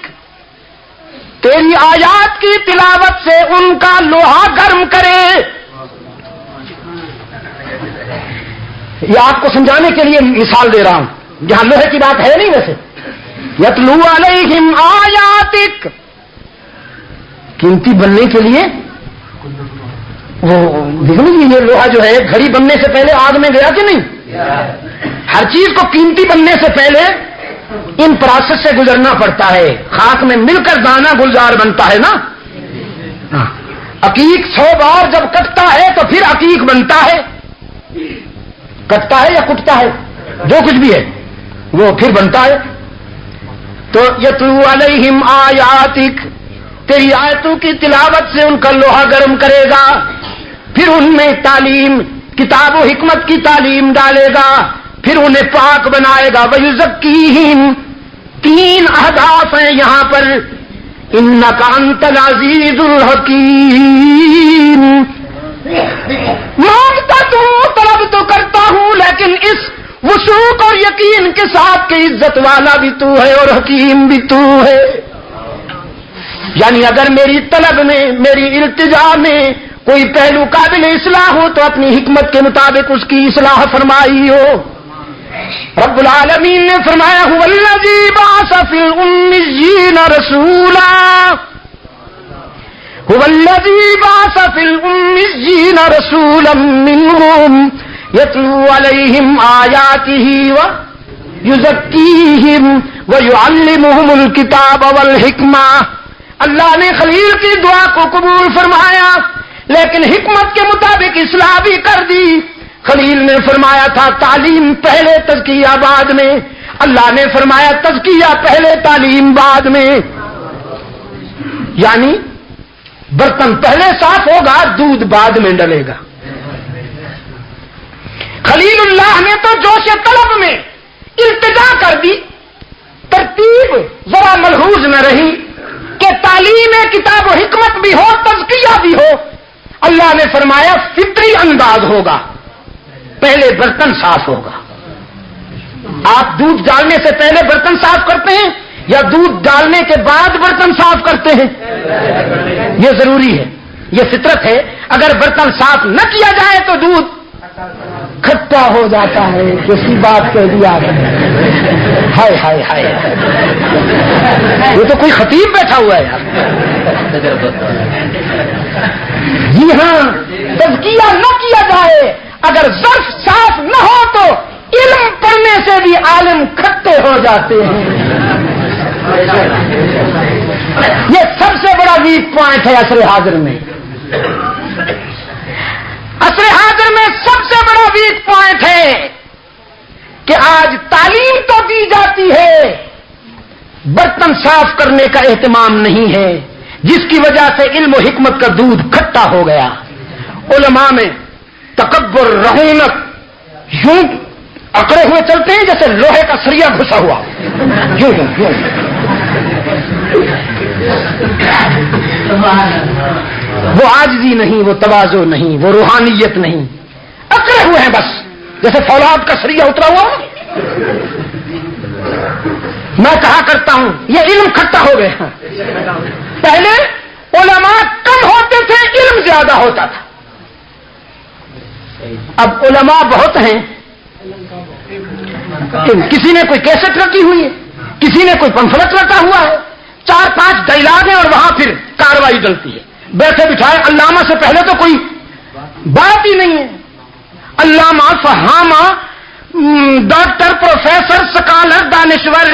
تیری آیات کی تلاوت سے ان کا لوہا گرم کرے۔ یہ آپ کو سمجھانے کے لیے مثال دے رہا ہوں، جہاں لوہے کی بات ہے نہیں ویسے۔ یتلو علیہم آیاتک، قیمتی بننے کے لیے وہ یہ لوہا جو ہے گھڑی بننے سے پہلے آگ میں گیا کہ نہیں؟ ہر چیز کو قیمتی بننے سے پہلے ان پروسیس سے گزرنا پڑتا ہے، خاک میں مل کر دانا گلزار بنتا ہے نا۔ عقیق 100 بار جب کٹتا ہے تو پھر عقیق بنتا ہے. کٹتا ہے یا کٹتا ہے؟ جو کچھ بھی ہے وہ پھر بنتا ہے. تو یتلو علیہم آیاتک، تیری آیتوں کی تلاوت سے ان کا لوہا گرم کرے گا، پھر ان میں تعلیم، کتاب و حکمت کی تعلیم ڈالے گا، پھر انہیں پاک بنائے گا. وَيُزَكِّيهِمْ، 3 اہداف ہیں یہاں پر. اِنَّكَ أَنْتَ الْعَزِيزُ الْحَكِيمُ. مانگتا تو طلب تو کرتا ہوں، لیکن اس وثوق اور یقین کے ساتھ کہ عزت والا بھی تو ہے اور حکیم بھی تو ہے. یعنی اگر میری طلب میں، میری التجا میں کوئی پہلو قابل اصلاح ہو تو اپنی حکمت کے مطابق اس کی اصلاح فرمائی ہو. رب العالمین نے فرمایا هو الذی بعث فی الأمیین رسولا، هو الذی بعث فی الأمیین رسولا منهم یتلو علیہم آیاتہ ویزکیہم ویعلمہم الکتاب والحکمہ. اللہ نے خلیل کی دعا کو قبول فرمایا لیکن حکمت کے مطابق اصلاح بھی کر دی. خلیل نے فرمایا تھا تعلیم پہلے تزکیہ بعد میں، اللہ نے فرمایا تزکیہ پہلے تعلیم بعد میں. یعنی برتن پہلے صاف ہوگا، دودھ بعد میں ڈلے گا. خلیل اللہ نے تو جوش طلب میں التجا کر دی، ترتیب ذرا ملحوظ نہ رہی کہ تعلیم کتاب و حکمت بھی ہو، تزکیہ بھی ہو. اللہ نے فرمایا فطری انداز ہوگا، پہلے برتن صاف ہوگا. آپ دودھ ڈالنے سے پہلے برتن صاف کرتے ہیں یا دودھ ڈالنے کے بعد برتن صاف کرتے ہیں؟ یہ ضروری ہے، یہ فطرت ہے. اگر برتن صاف نہ کیا جائے تو دودھ کھٹا ہو جاتا ہے. کسی بات کہہ دیا ہائے ہائے ہائے، یہ تو کوئی خطیب بیٹھا ہوا ہے یار. جی ہاں، تزکیہ نہ کیا جائے، اگر ظرف صاف نہ ہو تو علم پڑھنے سے بھی عالم کھٹے ہو جاتے ہیں. یہ سب سے بڑا ویک پوائنٹ ہے عصر حاضر میں. عصر حاضر میں سب سے بڑا ویک پوائنٹ ہے کہ آج تعلیم تو دی جاتی ہے، برتن صاف کرنے کا اہتمام نہیں ہے، جس کی وجہ سے علم و حکمت کا دودھ کھٹا ہو گیا. علماء میں تکبر، رہونت، یوں اکڑے ہوئے چلتے ہیں جیسے لوہے کا سریا گھسا ہوا، یوں یوں یوں. وہ عاجزی نہیں، وہ تواضع نہیں، وہ روحانیت نہیں، اکڑے ہوئے ہیں بس جیسے فولاد کا سریا اترا ہوا. میں کہا کرتا ہوں یہ علم کھٹا ہو گیا. پہلے علماء کم ہوتے تھے، علم زیادہ ہوتا تھا. اب علماء بہت ہیں، کسی نے کوئی کیسٹ رکھی ہوئی ہے، کسی نے کوئی پمفلٹ رکھا ہوا ہے، 4-5 ڈائلاگ ہیں اور وہاں پھر کاروائی چلتی ہے. بیٹھے بٹھائے علامہ سے پہلے تو کوئی بات ہی نہیں ہے. علامہ، فہامہ، ڈاکٹر، پروفیسر، سکالر، دانشور،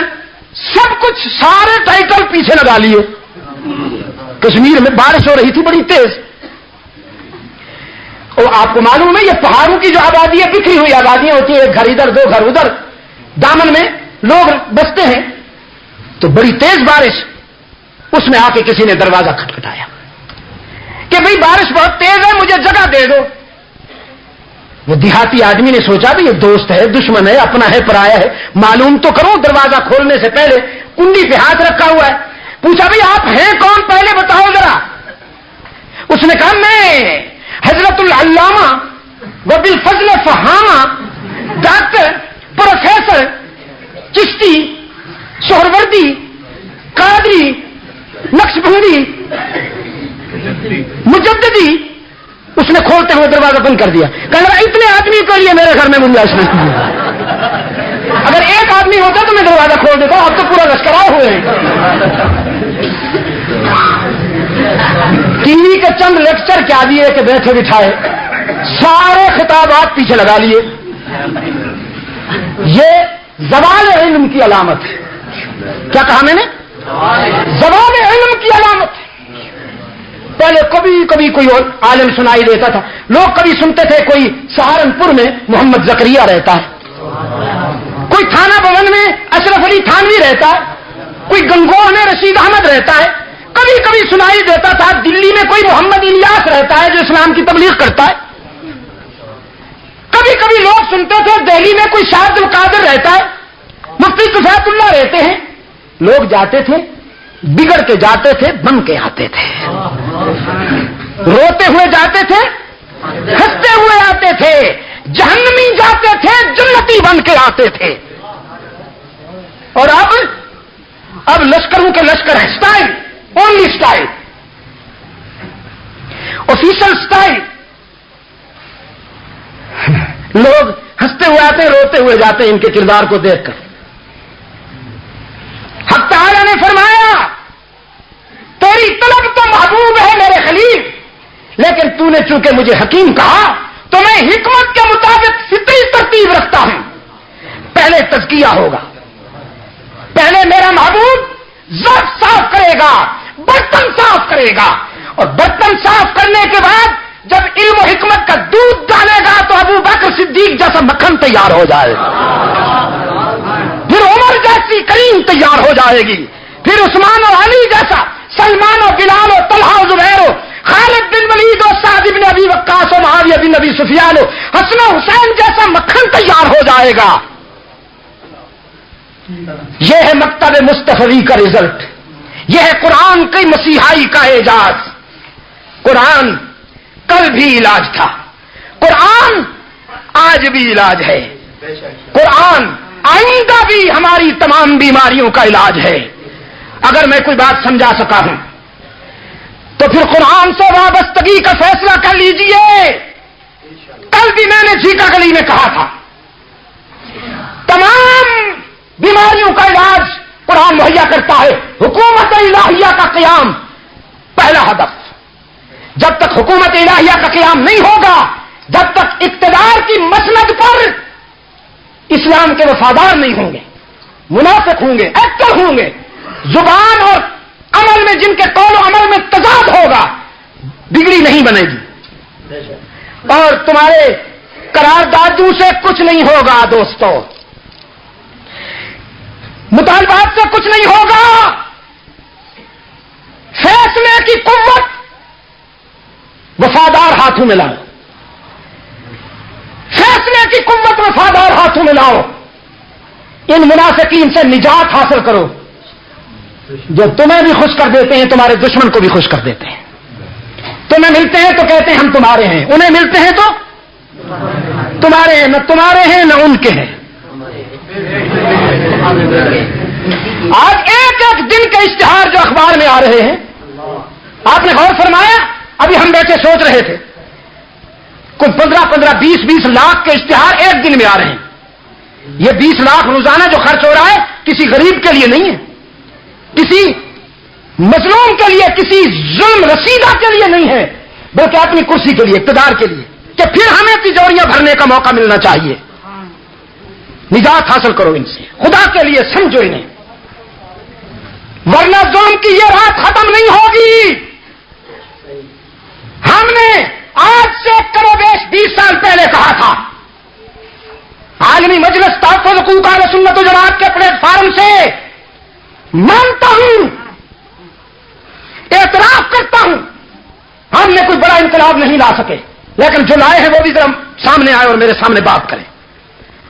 سب کچھ سارے ٹائٹل پیچھے لگا لیے. کشمیر میں بارش ہو رہی تھی بڑی تیز، اور آپ کو معلوم ہے یہ پہاڑوں کی جو آبادی ہے، بکھری ہوئی آبادیاں ہوتی ہیں، ایک گھر ادھر، 2 گھر ادھر، دامن میں لوگ بستے ہیں. تو بڑی تیز بارش، اس میں آ کے کسی نے دروازہ کھٹکھٹایا کہ بھئی بارش بہت تیز ہے، مجھے جگہ دے دو. وہ دیہاتی آدمی نے سوچا بھی یہ دوست ہے، دشمن ہے، اپنا ہے، پرایا ہے، معلوم تو کرو. دروازہ کھولنے سے پہلے کنڈی پہ ہاتھ رکھا ہوا ہے. پوچھا بھئی آپ ہیں کون، پہلے بتاؤ ذرا. اس نے کہا میں حضرت العلامہ وبالفضل فہامہ ڈاکٹر پروفیسر چشتی سہروردی قادری نقشبندی مجددی. اس نے کھولتے ہوئے دروازہ بند کر دیا. کہا اتنے آدمی کے لیے میرے گھر میں گنجائش نہیں. اگر ایک آدمی ہوتا تو میں دروازہ کھول دیتا ہوں، اب تو پورا لشکر آئے ہوئے ہیں. ٹی وی کے چند لیکچر کیا دیے کہ بیٹھے بٹھائے سارے خطابات پیچھے لگا لیے. یہ زوال علم کی علامت ہے. کیا کہا میں نے؟ زوال علم کی علامت ہے. پہلے کبھی کبھی کوئی اور عالم سنائی دیتا تھا. لوگ کبھی سنتے تھے کوئی سہارنپور میں محمد زکریا رہتا ہے, کوئی تھانہ بھون میں اشرف علی تھانوی رہتا ہے, کوئی گنگوہ میں رشید احمد رہتا ہے. کبھی کبھی سنائی دیتا تھا دلی میں کوئی محمد الیاس رہتا ہے جو اسلام کی تبلیغ کرتا ہے. کبھی کبھی لوگ سنتے تھے دہلی میں کوئی شاہد القادر رہتا ہے, مفتی کفایت اللہ رہتے ہیں. لوگ جاتے تھے, بگڑ کے جاتے تھے, بن کے آتے تھے, روتے ہوئے جاتے تھے, ہنستے ہوئے آتے تھے, جہنمی جاتے تھے, جنتی بن کے آتے تھے. اور اب لشکروں کے لشکر ہے. Style, only style, official style. لوگ ہنستے ہوئے آتے, روتے ہوئے جاتے ان کے کردار کو دیکھ کر. حق تعالی نے فرمایا تیری طلب تو محبوب ہے میرے خلیل, لیکن تو نے چونکہ مجھے حکیم کہا تو میں حکمت کے مطابق فطری ترتیب رکھتا ہوں. پہلے تزکیہ ہوگا, پہلے میرا محبوب ذات صاف کرے گا, برتن صاف کرے گا, اور برتن صاف کرنے کے بعد جب علم و حکمت کا دودھ ڈالے گا تو ابو بکر صدیق جیسا مکھن تیار ہو جائے گا, پھر عمر جیسی کریم تیار ہو جائے گی, پھر عثمان و علی جیسا, سلمان و بلال و طلحہ و زبیر و خالد بن ولید و سعد بن ابی وقاص و معاویہ بن ابی سفیان و حسن و حسین جیسا مکھن تیار ہو جائے گا. یہ ہے مکتب مصطفی کا رزلٹ, یہ ہے قرآن کی مسیحائی کا اعجاز. قرآن کل بھی علاج تھا, قرآن آج بھی علاج ہے, قرآن آئندہ بھی ہماری تمام بیماریوں کا علاج ہے. اگر میں کوئی بات سمجھا سکا ہوں تو پھر قرآن سے وابستگی کا فیصلہ کر لیجئے. کل بھی میں نے جھیکا گلی میں کہا تھا تمام بیماریوں کا علاج قرآن مہیا کرتا ہے. حکومت الہیہ کا قیام پہلا ہدف. جب تک حکومت الہیہ کا قیام نہیں ہوگا, جب تک اقتدار کی مسند پر اسلام کے وفادار نہیں ہوں گے, منافق ہوں گے, ایکٹر ہوں گے, زبان اور عمل میں جن کے قول و عمل میں تضاد ہوگا, بگڑی نہیں بنے گی, اور تمہارے قراردادوں سے کچھ نہیں ہوگا دوستو, مطالبات سے کچھ نہیں ہوگا. فیصلے کی قوت وفادار ہاتھوں میں لاؤ, فیصلے کی قوت وفادار ہاتھوں میں لاؤ. ان منافقین سے نجات حاصل کرو جو تمہیں بھی خوش کر دیتے ہیں, تمہارے دشمن کو بھی خوش کر دیتے ہیں. تمہیں ملتے ہیں تو کہتے ہیں ہم تمہارے ہیں, انہیں ملتے ہیں تو تمہارے ہیں. نہ تمہارے ہیں نہ ان کے ہیں. آج ایک ایک دن کے اشتہار جو اخبار میں آ رہے ہیں, آپ نے غور فرمایا, ابھی ہم بیٹھے سوچ رہے تھے کوئی 15-15, 20-20 لاکھ کے اشتہار ایک دن میں آ رہے ہیں. یہ 20 لاکھ روزانہ جو خرچ ہو رہا ہے کسی غریب کے لیے نہیں ہے, کسی مظلوم کے لیے, کسی ظلم رسیدہ کے لیے نہیں ہے, بلکہ اپنی کرسی کے لیے, اقتدار کے لیے, کہ پھر ہمیں تجوریاں بھرنے کا موقع ملنا چاہیے. نجات حاصل کرو ان سے, خدا کے لیے سمجھو انہیں, ورنہ ظلم کی یہ رات ختم نہیں ہوگی. ہم نے آج سے کرو بیش 20 سال پہلے کہا تھا, عالمی مجلس تحفظ حقوق اہل سنت و جماعت کے پلیٹ فارم سے مانتا ہوں, اعتراف کرتا ہوں, ہم نے کوئی بڑا انقلاب نہیں لا سکے, لیکن جو لائے ہیں وہ بھی ذرا سامنے آئے اور میرے سامنے بات کریں.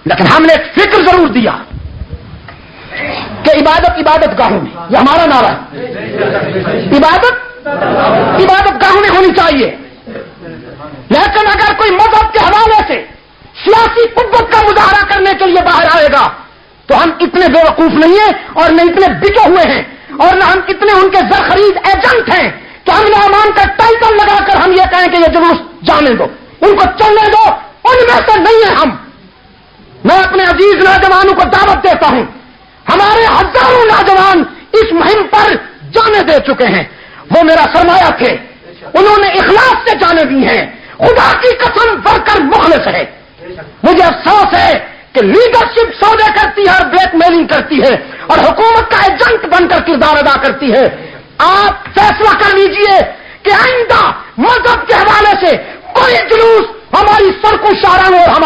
لیکن ہم نے ایک فکر ضرور دیا کہ عبادت گاہوں میں, یہ ہمارا نعرہ ہے, عبادت گاہوں میں ہونی چاہیے. لیکن اگر کوئی مذہب کے حوالے سے سیاسی قوت کا مظاہرہ کرنے کے لیے باہر آئے گا تو ہم اتنے بے وقوف نہیں ہیں, اور نہ اتنے بکے ہوئے ہیں, اور نہ ہم اتنے ان کے زر خرید ایجنٹ ہیں کہ ہم نے امان کا ٹائٹل لگا کر ہم یہ کہیں کہ یہ جلوس جانے دو, ان کو چلنے دو. ان میں سے نہیں ہیں ہم. میں اپنے عزیز نوجوانوں کو دعوت دیتا ہوں, ہمارے ہزاروں نوجوان اس مہم پر جانے دے چکے ہیں. وہ میرا سرمایہ تھے, انہوں نے اخلاص سے جانے دی ہیں, خدا کی قسم بڑھ کر مخلص ہے. مجھے افسوس ہے کہ لیڈرشپ سودے کرتی ہے اور بلیک میلنگ کرتی ہے اور حکومت کا ایجنٹ بن کر کردار ادا کرتی ہے. آپ فیصلہ کر لیجئے کہ آئندہ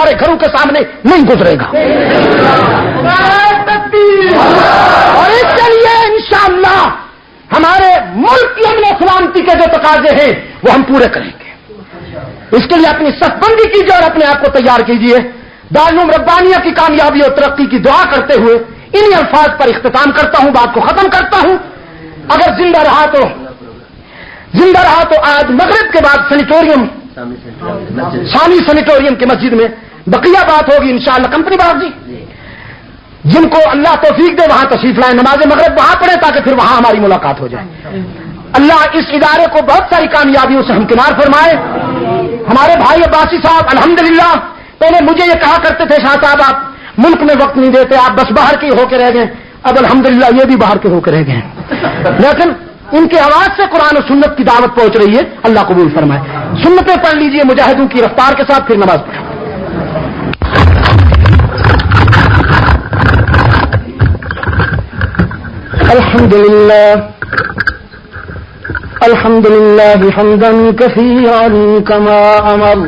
ہمارے گھروں کے سامنے نہیں گزرے گا. اور اس کے لیے انشاءاللہ ہمارے ملک کی امن و سلامتی کے جو تقاضے ہیں وہ ہم پورے کریں گے. اس کے لیے اپنی صف بندی کیجیے اور اپنے آپ کو تیار کیجیے. دارالعلوم ربانیہ کی کامیابی اور ترقی کی دعا کرتے ہوئے انہی الفاظ پر اختتام کرتا ہوں, بات کو ختم کرتا ہوں. اگر زندہ رہا تو آج مغرب کے بعد سینیٹوریم شامی سینیٹوریم کی مسجد میں بقیہ بات ہوگی انشاءاللہ. کمپنی باغ جی جن کو اللہ توفیق دے وہاں تشریف لائیں, نماز مغرب وہاں پڑھیں تاکہ پھر وہاں ہماری ملاقات ہو جائے. اللہ اس ادارے کو بہت ساری کامیابیوں سے ہمکنار فرمائے. ہمارے بھائی عباسی صاحب الحمدللہ پہلے مجھے یہ کہا کرتے تھے شاہ صاحب آپ ملک میں وقت نہیں دیتے, آپ بس باہر کے ہو کے رہ گئے. اب الحمدللہ یہ بھی باہر کے ہو کے رہ گئے, لیکن ان کی آواز سے قرآن و سنت کی دعوت پہنچ رہی ہے. اللہ قبول فرمائے. سنتیں پڑھ لیجئے مجاہدوں کی رفتار کے ساتھ, پھر نماز پڑھیں. الحمد لله حمدا كثيرا كما أمر,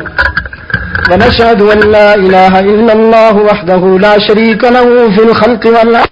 ونشهد أن لا إله إلا الله وحده لا شريك له في الخلق والأمر.